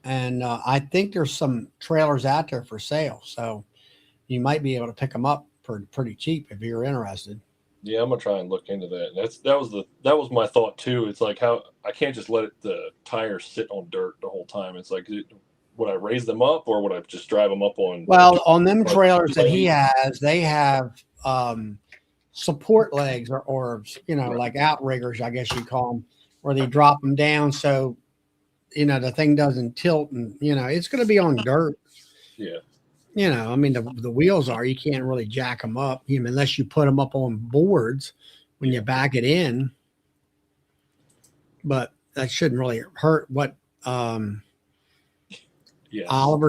S1: And I think there's some trailers out there for sale, so you might be able to pick them up for pretty cheap if you're interested.
S3: Yeah, I'm gonna try and look into that. That was my thought too. It's like how I can't just let the tires sit on dirt the whole time. It's like would I raise them up or would I just drive them up on?
S1: Well, on them trailers that he has, they have support legs or you know, like outriggers, I guess you call them, where they drop them down so you know the thing doesn't tilt, and you know it's going to be on dirt.
S3: Yeah.
S1: You know, I mean the wheels are, you can't really jack them up, you know, unless you put them up on boards when you back it in. But that shouldn't really hurt. What Oliver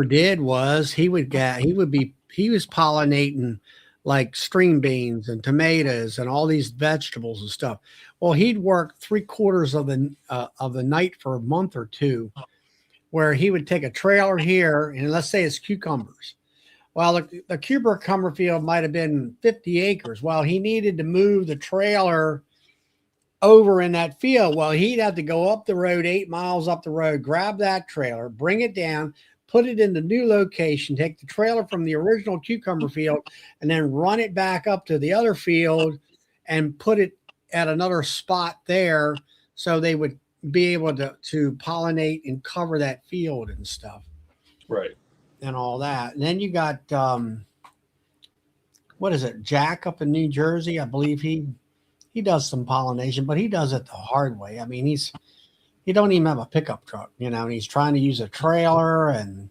S1: did was he was pollinating like string beans and tomatoes and all these vegetables and stuff. Well, he'd work 3/4 of the night for a month or two, where he would take a trailer here and let's say it's cucumbers. Well, the cucumber field might have been 50 acres. Well, he needed to move the trailer over in that field. Well, he'd have to go up the road, 8 miles up the road, grab that trailer, bring it down, put it in the new location, take the trailer from the original cucumber field, and then run it back up to the other field and put it at another spot there so they would be able to pollinate and cover that field and stuff.
S3: Right.
S1: And all that. And then you got what is it, Jack up in New Jersey? I believe he does some pollination, but he does it the hard way. I mean, he don't even have a pickup truck, you know, and he's trying to use a trailer and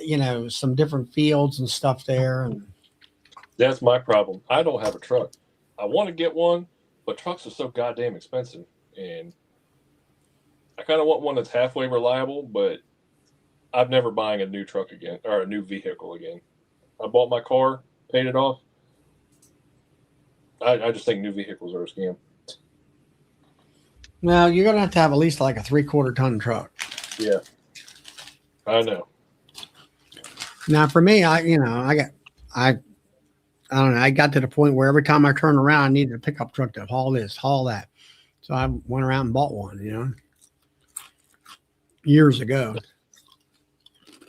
S1: you know, some different fields and stuff there. And
S3: that's my problem. I don't have a truck. I want to get one, but trucks are so goddamn expensive, and I kind of want one that's halfway reliable, but I'm never buying a new truck again or a new vehicle again. I bought my car, paid it off. I just think new vehicles are a scam.
S1: well, you're gonna have to have at least like a 3/4 ton truck.
S3: Yeah, I know.
S1: Now, for me, I don't know. I got to the point where every time I turned around, I needed a pickup truck to haul this, haul that. So I went around and bought one, you know, years ago.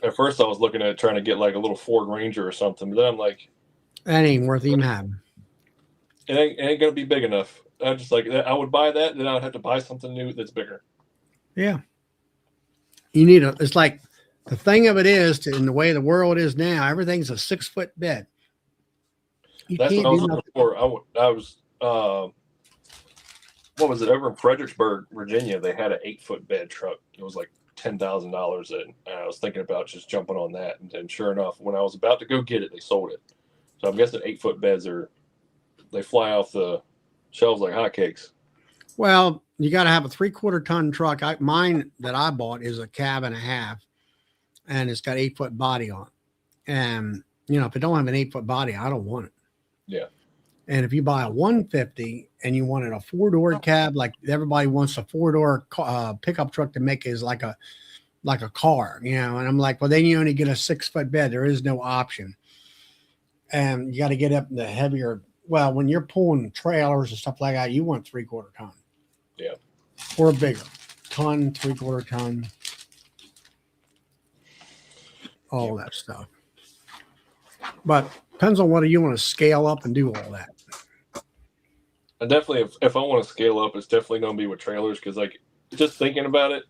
S3: At first, I was looking at trying to get like a little Ford Ranger or something, but then I'm like,
S1: That ain't worth even having.
S3: it ain't gonna be big enough. I just like I would buy that, then I would have to buy something new that's bigger.
S1: Yeah. You need it's like the thing of it is, in the way the world is now, everything's a 6-foot bed. You
S3: That's what
S1: can't
S3: I was
S1: do
S3: looking
S1: nothing.
S3: for. I was what was it, over in Fredericksburg, Virginia? They had an 8-foot bed truck. It was like $10,000, and I was thinking about just jumping on that. And sure enough, when I was about to go get it, they sold it. So I'm guessing 8-foot beds they fly off the shelves like hotcakes.
S1: Well, you got to have a 3/4 ton truck. Mine that I bought is a cab and a half, and it's got 8-foot body on it. And if it don't have an 8-foot body, I don't want it.
S3: Yeah.
S1: And if you buy a 150 and you wanted a 4-door cab, like everybody wants a 4-door pickup truck to make is like a car, and I'm like, well, then you only get a 6-foot bed. There is no option. And you got to get up in the heavier. Well, when you're pulling trailers and stuff like that, you want 3/4 ton.
S3: Yeah.
S1: Or bigger. Ton, 3/4 ton. All that stuff. But depends on whether you want to scale up and do all that.
S3: And definitely, if I want to scale up, it's definitely going to be with trailers, because like just thinking about it,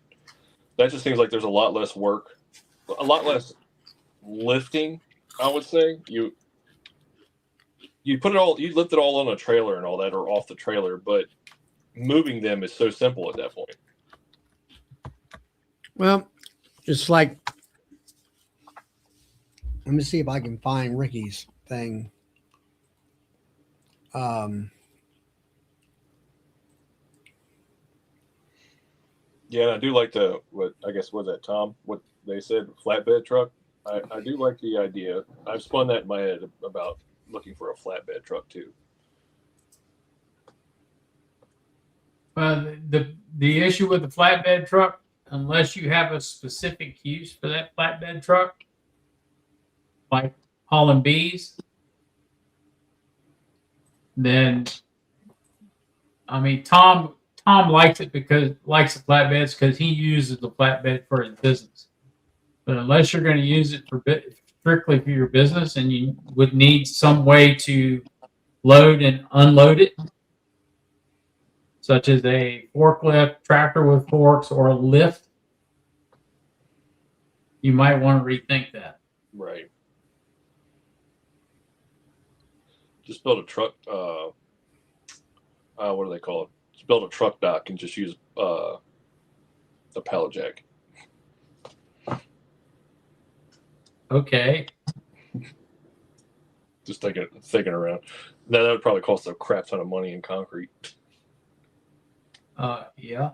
S3: that just seems like there's a lot less work, a lot less lifting. I would say you lift it all on a trailer and all that, or off the trailer, but moving them is so simple at that point.
S1: Well, it's like, let me see if I can find Ricky's thing.
S3: Yeah, and I do like what was that, Tom? What they said, flatbed truck. I do like the idea. I've spun that in my head about looking for a flatbed truck too.
S2: The issue with the flatbed truck, unless you have a specific use for that flatbed truck, like hauling bees, then I mean Tom likes it because likes the flatbeds because he uses the flatbed for his business. But unless you're going to use it strictly for your business, and you would need some way to load and unload it, such as a forklift, tractor with forks, or a lift, you might want to rethink that.
S3: Right. Just build a truck. What do they call it? Just build a truck dock and just use a pallet jack.
S2: Okay.
S3: Just thinking around. That would probably cost a crap ton of money in concrete.
S2: Yeah.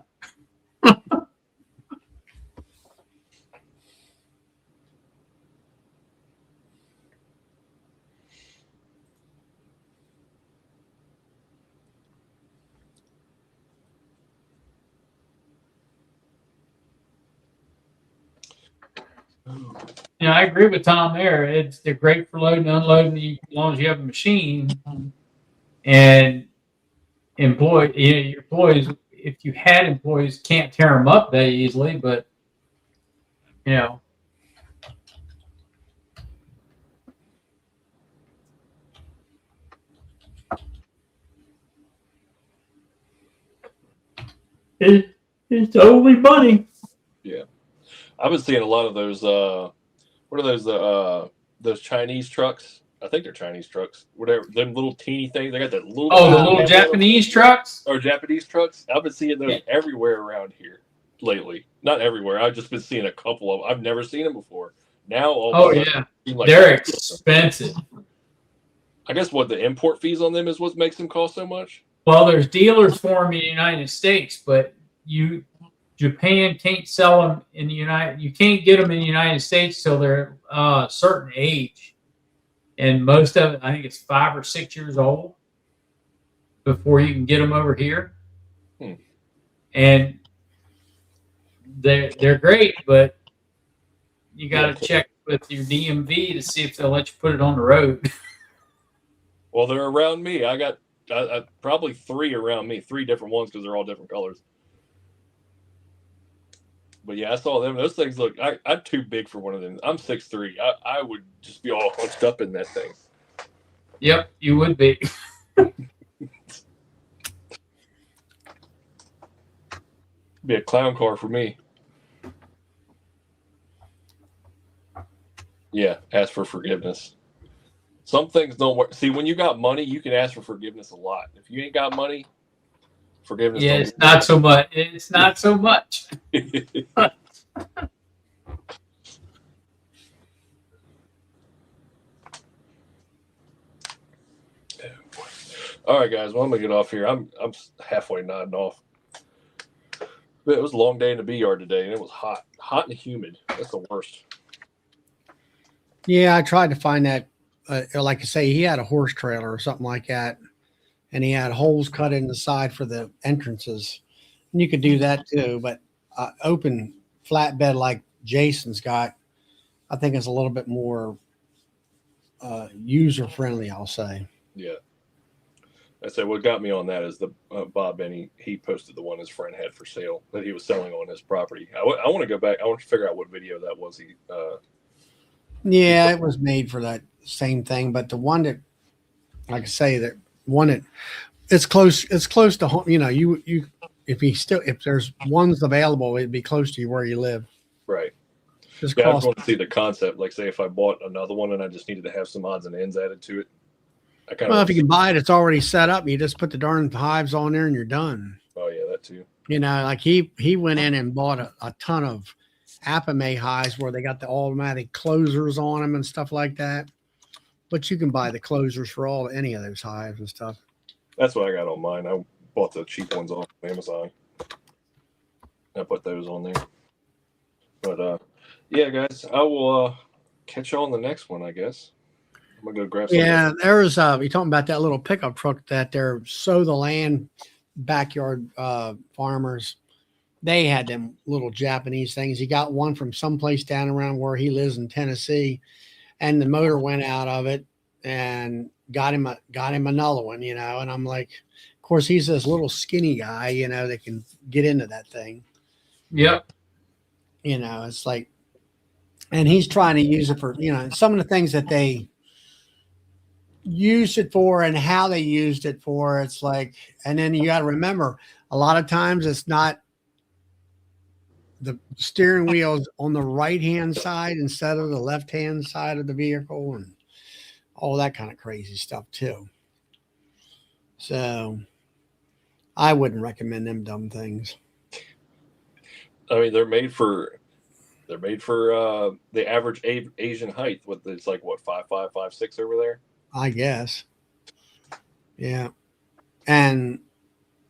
S2: Yeah, I agree with Tom there. They're great for loading and unloading as long as you have a machine and your employees. If you had employees, can't tear them up that easily, but it's only money.
S3: Yeah, I've been seeing a lot of those. What are those Chinese trucks? I think they're Chinese trucks. Whatever, them little teeny things. They got that little.
S2: Oh, the little Japanese trucks.
S3: Or Japanese trucks. I've been seeing those everywhere around here lately. Not everywhere. I've just been seeing a couple of. I've never seen them before. Now,
S2: they're expensive.
S3: I guess what the import fees on them is what makes them cost so much.
S2: Well, there's dealers for them in the United States, but Japan can't sell them in the You can't get them in the United States till they're a certain age, and most of it, I think it's 5 or 6 years old before you can get them over here. And they're great, but you got to check with your DMV to see if they'll let you put it on the road.
S3: Well, they're around me. I got probably 3 around me, 3 different ones because they're all different colors. But yeah, I saw them. Those things look. I'm too big for one of them. I'm 6'3". I would just be all hunched up in that thing.
S2: Yep, you would be.
S3: Be a clown car for me. Yeah, ask for forgiveness. Some things don't work. See, when you got money, you can ask for forgiveness a lot. If you ain't got money, forgiveness
S2: Yeah,
S3: don't
S2: it's not so much. It's not so much.
S3: All right, guys. Well, I'm gonna get off here. I'm halfway nodding off. But it was a long day in the bee yard today, and it was hot and humid. That's the worst.
S1: Yeah, I tried to find that. Like I say, he had a horse trailer or something like that, and he had holes cut in the side for the entrances. And you could do that too, but open flatbed like Jason's got, I think it's a little bit more user friendly. I'll say.
S3: Yeah. I said what got me on that is the Bob Benny. He posted the one his friend had for sale that he was selling on his property. I want to go back. I want to figure out what video that was.
S1: Yeah, it was made for that same thing, but the one that, like I say, that one that it's close to home. You know, you if there's ones available, it'd be close to you where you live.
S3: Right.
S1: Just
S3: Yeah, I was going to see the concept. Like, say, if I bought another one and I just needed to have some odds and ends added to it.
S1: Well, if you can buy it, it's already set up. You just put the darn hives on there and you're done.
S3: Oh yeah, that too.
S1: You know, like he went in and bought a ton of Apame hives where they got the automatic closers on them and stuff like that. But you can buy the closers for any of those hives and stuff.
S3: That's what I got on mine. I bought the cheap ones off Amazon. I put those on there. But yeah, guys, I will catch y'all on the next one, I guess. I'm gonna go grab some.
S1: Yeah, there was you're talking about that little pickup truck that they're sow the land backyard farmers. They had them little Japanese things. He got one from someplace down around where he lives in Tennessee, and the motor went out of it and got him another one, you know. And I'm like, of course, he's this little skinny guy, you know, that can get into that thing.
S2: Yep.
S1: You know, it's like, and he's trying to use it for, you know, some of the things that they used it for and how they used it for. It's like, and then you got to remember, a lot of times it's not the steering wheel's on the right hand side instead of the left hand side of the vehicle and all that kind of crazy stuff too. So I wouldn't recommend them dumb things.
S3: I mean, they're made for the average Asian height. With it's like what 5'5", 5'6" over there.
S1: I guess. Yeah. And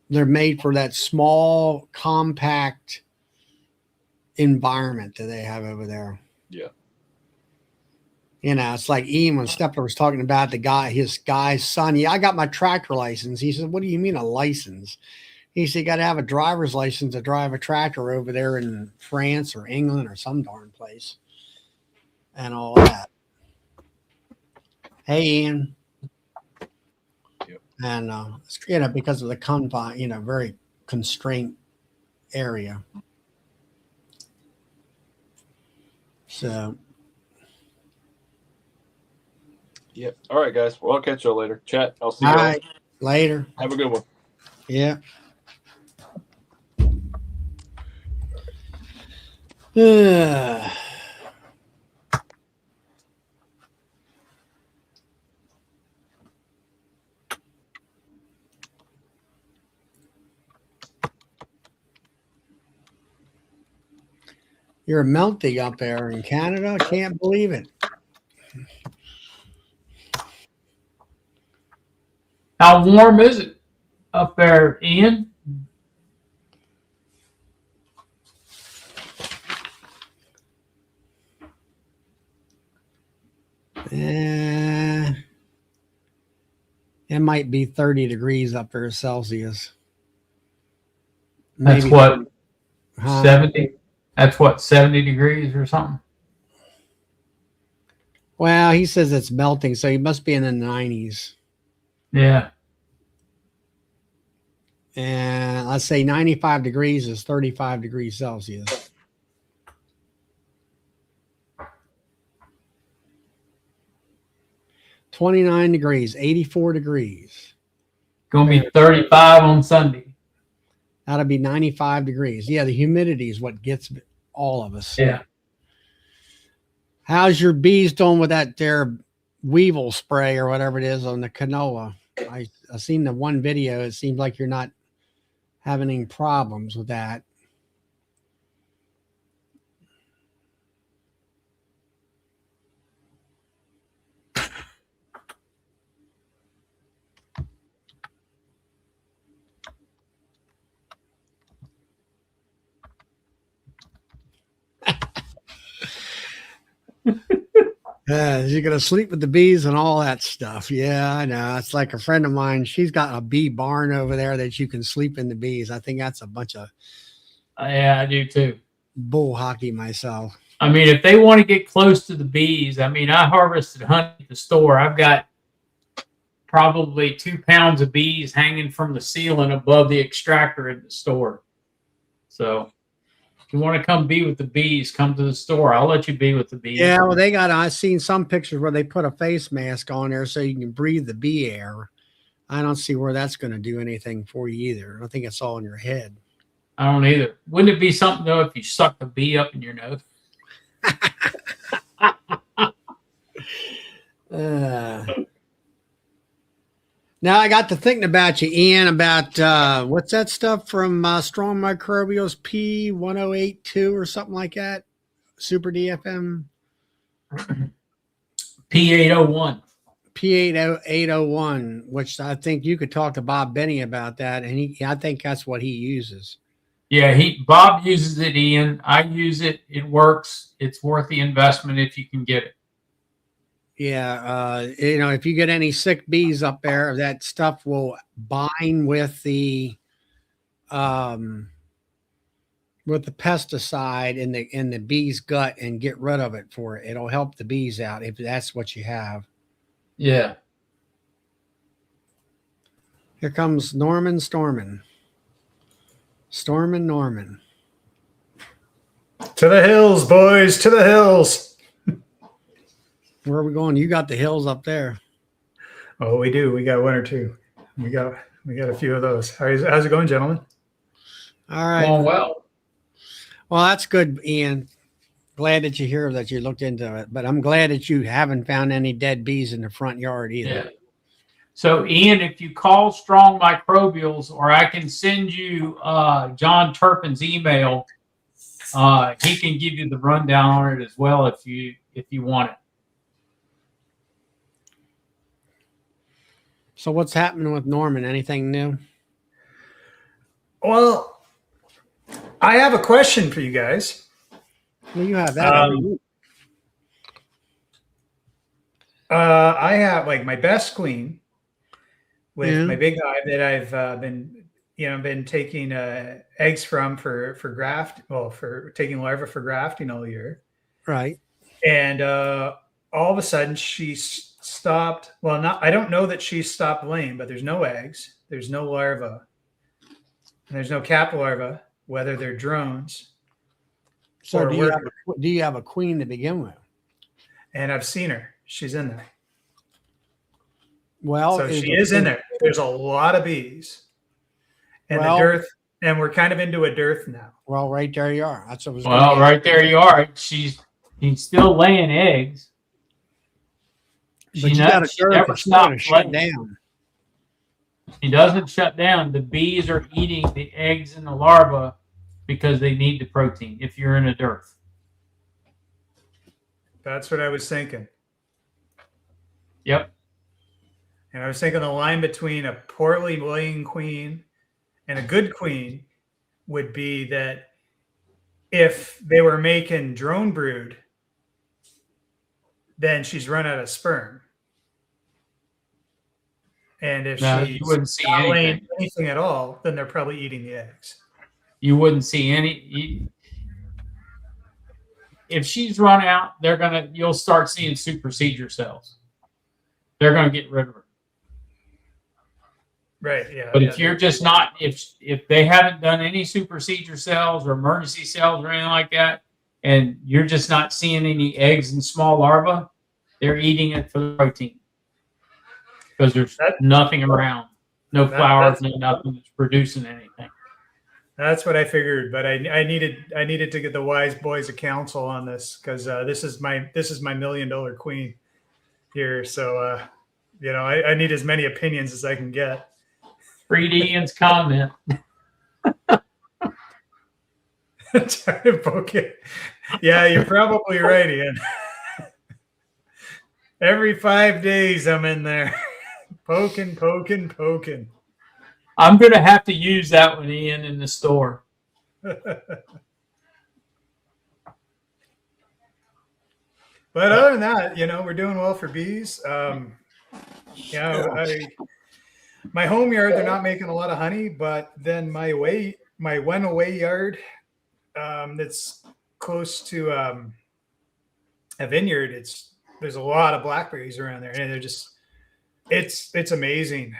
S1: they're made for that small, compact environment that they have over there.
S3: Yeah.
S1: You know, it's like Ian when Stepler was talking about his guy's son. Yeah, I got my tractor license. He said, "What do you mean a license?" He said, "You got to have a driver's license to drive a tractor over there in France or England or some darn place." And all that. Hey, Ian.
S3: Yep.
S1: And, you know, because of the confine, you know, very constrained area. So.
S3: Yep. All right, guys. Well, I'll catch y'all later. Chat. I'll see you
S1: All
S3: all.
S1: right. Later.
S3: Have a good one.
S1: Yeah. You're melting up there in Canada. Can't believe it.
S2: How warm is it up there, Ian? It might be 30 degrees up there Celsius.
S5: That's
S1: Maybe,
S5: what,
S1: huh?
S5: 70? That's what, 70 degrees or something?
S1: Well, he says it's melting, so he must be in the 90s.
S5: Yeah.
S1: And let's say 95 degrees is 35 degrees Celsius. 29 degrees, 84 degrees.
S5: Gonna be 35 on Sunday.
S1: That'll be 95 degrees. Yeah, the humidity is what gets all of us.
S5: Yeah.
S1: How's your bees doing with that there weevil spray or whatever it is on the canola? I seen the one video. It seems like you're not having any problems with that. You're gonna sleep with the bees and all that stuff. Yeah, I know. It's like a friend of mine. She's got a bee barn over there that you can sleep in the bees. I think that's a bunch of
S5: Yeah, I do too.
S1: bull hockey myself.
S5: I mean, if they want to get close to the bees, I mean, I harvested honey at the store. I've got probably 2 pounds of bees hanging from the ceiling above the extractor at the store. So if you want to come be with the bees, come to the store. I'll let you be with the bees.
S1: Yeah, well, I've seen some pictures where they put a face mask on there so you can breathe the bee air. I don't see where that's going to do anything for you either. I think it's all in your head.
S5: I don't either. Wouldn't it be something, though, if you suck a bee up in your nose?
S1: Now I got to thinking about you, Ian, about what's that stuff from Strong Microbials P1082 or something like that? Super DFM?
S5: P801.
S1: P801, which I think you could talk to Bob Benny about that, and I think that's what he uses.
S5: Yeah, Bob uses it, Ian. I use it. It works. It's worth the investment if you can get it.
S1: Yeah, if you get any sick bees up there, that stuff will bind with the pesticide in the bee's gut and get rid of it for it. It'll help the bees out if that's what you have.
S5: Yeah.
S1: Here comes Norman Stormin. Stormin' Norman.
S6: To the hills, boys, to the hills.
S1: Where are we going? You got the hills up there.
S6: Oh, we do. We got one or two. We got a few of those. How's it going, gentlemen?
S1: All right.
S5: Going well.
S1: Well, that's good, Ian. Glad that you hear that you looked into it, but I'm glad that you haven't found any dead bees in the front yard either.
S5: Yeah. So, Ian, if you call Strong Microbials, or I can send you John Turpin's email, he can give you the rundown on it as well if you want it.
S1: So what's happening with Norman? Anything new?
S6: Well, I have a question for you guys.
S1: Well, you have that. every week.
S6: I have like my best queen with
S1: Yeah.
S6: my big hive that I've been taking eggs from for graft. Well, for taking larvae for grafting all year.
S1: Right.
S6: And all of a sudden she stopped. Well, I don't know that she stopped laying, but there's no eggs. There's no larvae. And there's no cap larvae, whether they're drones.
S1: So
S6: Or
S1: do you have a queen to begin with?
S6: And I've seen her. She's in there.
S1: Well,
S6: So she is in there. There's a lot of bees. And
S1: Well-
S6: the dearth, and we're kind of into a dearth now.
S1: Well, right there you are. That's what I was
S5: Well,
S1: gonna
S5: right there you are. He's still laying eggs.
S1: But you got
S5: She never
S1: to
S5: stops
S1: shut
S5: laying.
S1: down.
S5: She doesn't shut down. The bees are eating the eggs and the larvae because they need the protein if you're in a dearth.
S6: That's what I was thinking.
S5: Yep.
S6: And I was thinking the line between a poorly laying queen and a good queen would be that if they were making drone brood, then she's run out of sperm. And if
S5: No,
S6: she's
S5: you wouldn't see
S6: not laying
S5: anything.
S6: anything at all, then they're probably eating the eggs.
S5: You wouldn't see any. If she's run out, you'll start seeing supersedure cells. They're gonna get rid of her.
S6: Right. Yeah.
S5: But
S6: yeah,
S5: if you're just not, if they haven't done any supersedure cells or emergency cells or anything like that, and you're just not seeing any eggs and small larvae, they're eating it for the protein. because there's nothing around, no flowers, no nothing that's producing anything.
S6: That's what I figured, but I needed to get the wise boys of counsel on this, because this is my $1 million queen here. So I need as many opinions as I can get.
S5: Read Ian's comment.
S6: Yeah, you're probably right, Ian. Every 5 days I'm in there poking.
S5: I'm going to have to use that one, Ian, in the store.
S6: But other than that, we're doing well for bees. My home yard, they're not making a lot of honey, but then my one away yard, that's close to a vineyard. There's a lot of blackberries around there, and they're just, it's amazing.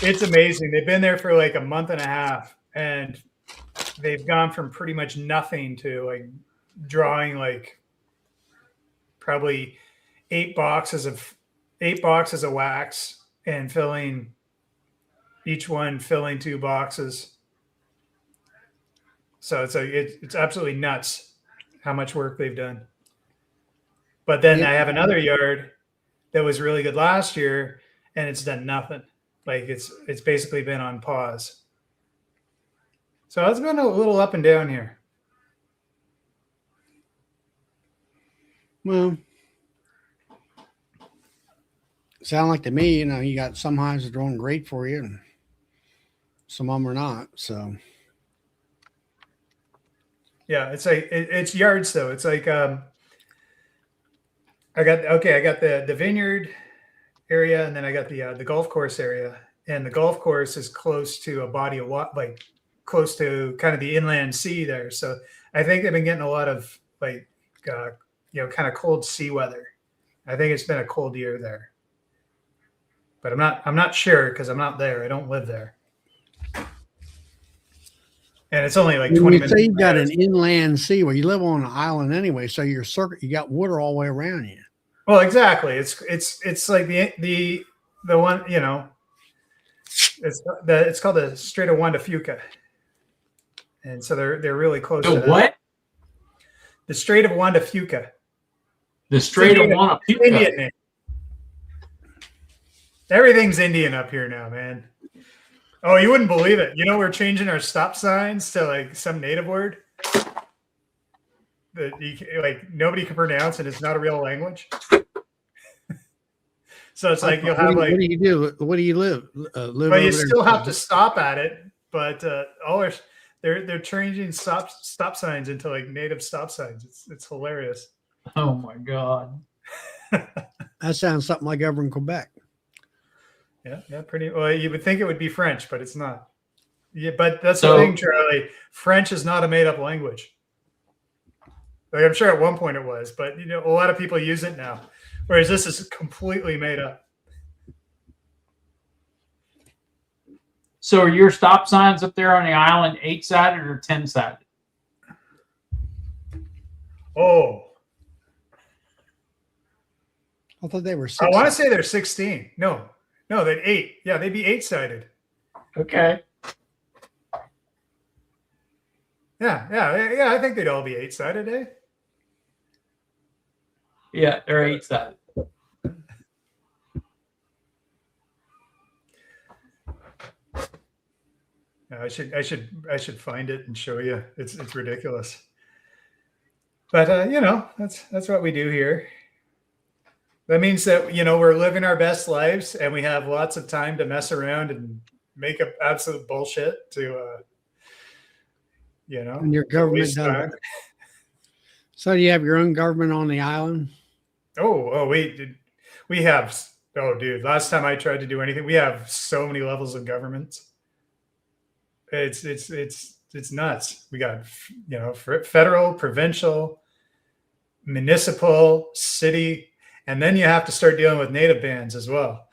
S6: It's amazing. They've been there for like a month and a half, and they've gone from pretty much nothing to like drawing like probably 8 boxes of wax and each one filling 2 boxes. So it's absolutely nuts how much work they've done. But then I have another yard that was really good last year, and it's done nothing. Like it's basically been on pause. So it's been a little up and down here.
S1: Well, sound like to me, you got some hives that are doing great for you, and some of them are not. So
S6: yeah, it's like it's yards though. It's like I got the vineyard area, and then I got the golf course area, and the golf course is close to a body of water, like close to kind of the inland sea there. So I think they've been getting a lot of like kind of cold sea weather. I think it's been a cold year there, but I'm not sure because I'm not there. I don't live there, and it's only like 20 minutes.
S1: Say you got an inland sea where you live on an island anyway, so you got water all the way around you.
S6: Well, exactly. It's like the one, it's called the Strait of Juan de Fuca, and so they're really close to that.
S5: What?
S6: The Strait of Juan de Fuca.
S5: The Strait of Juan de Fuca.
S6: Indian name. Everything's Indian up here now, man. Oh, you wouldn't believe it. We're changing our stop signs to like some native word that nobody can pronounce, and it's not a real language. So it's like you'll have like.
S1: What do you do? What do you live?
S6: Well, you still have to stop at it, but they're changing stop signs into like native stop signs. It's hilarious.
S5: Oh my God.
S1: That sounds something like over in Quebec.
S6: Yeah, pretty. Well, you would think it would be French, but it's not. Yeah, but that's the thing, Charlie. French is not a made-up language. Like I'm sure at one point it was, but a lot of people use it now. Whereas this is completely made up.
S5: So are your stop signs up there on the island 8-sided or 10-sided?
S6: Oh,
S1: I thought they were 16.
S6: I want to say they're 16. No, they're 8. Yeah, they'd be 8-sided.
S5: Okay.
S6: Yeah. I think they'd all be 8-sided, eh?
S5: Yeah, they're 8-sided.
S6: I should find it and show you. It's ridiculous. But that's what we do here. That means that we're living our best lives, and we have lots of time to mess around and make up absolute bullshit to
S1: And your government does. So do you have your own government on the island?
S6: We have. Oh, dude! Last time I tried to do anything, we have so many levels of government. It's nuts. We got federal, provincial, municipal, city, and then you have to start dealing with native bands as well.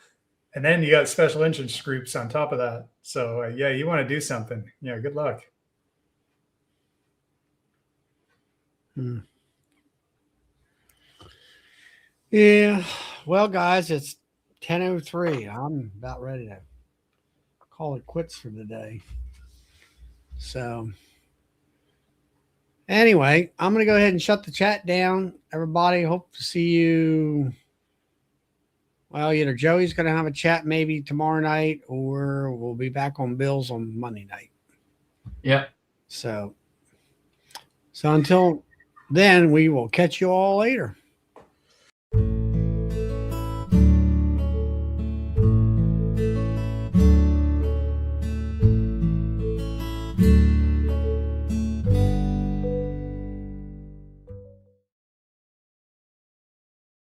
S6: And then you got special interest groups on top of that. So you want to do something. Yeah, good luck.
S1: Yeah. Well, guys, it's 10:03. I'm about ready to call it quits for the day. So, anyway, I'm going to go ahead and shut the chat down. Everybody, hope to see you. Well, either Joey's going to have a chat maybe tomorrow night, or we'll be back on Bill's on Monday night.
S5: Yep.
S1: So until then, we will catch you all later.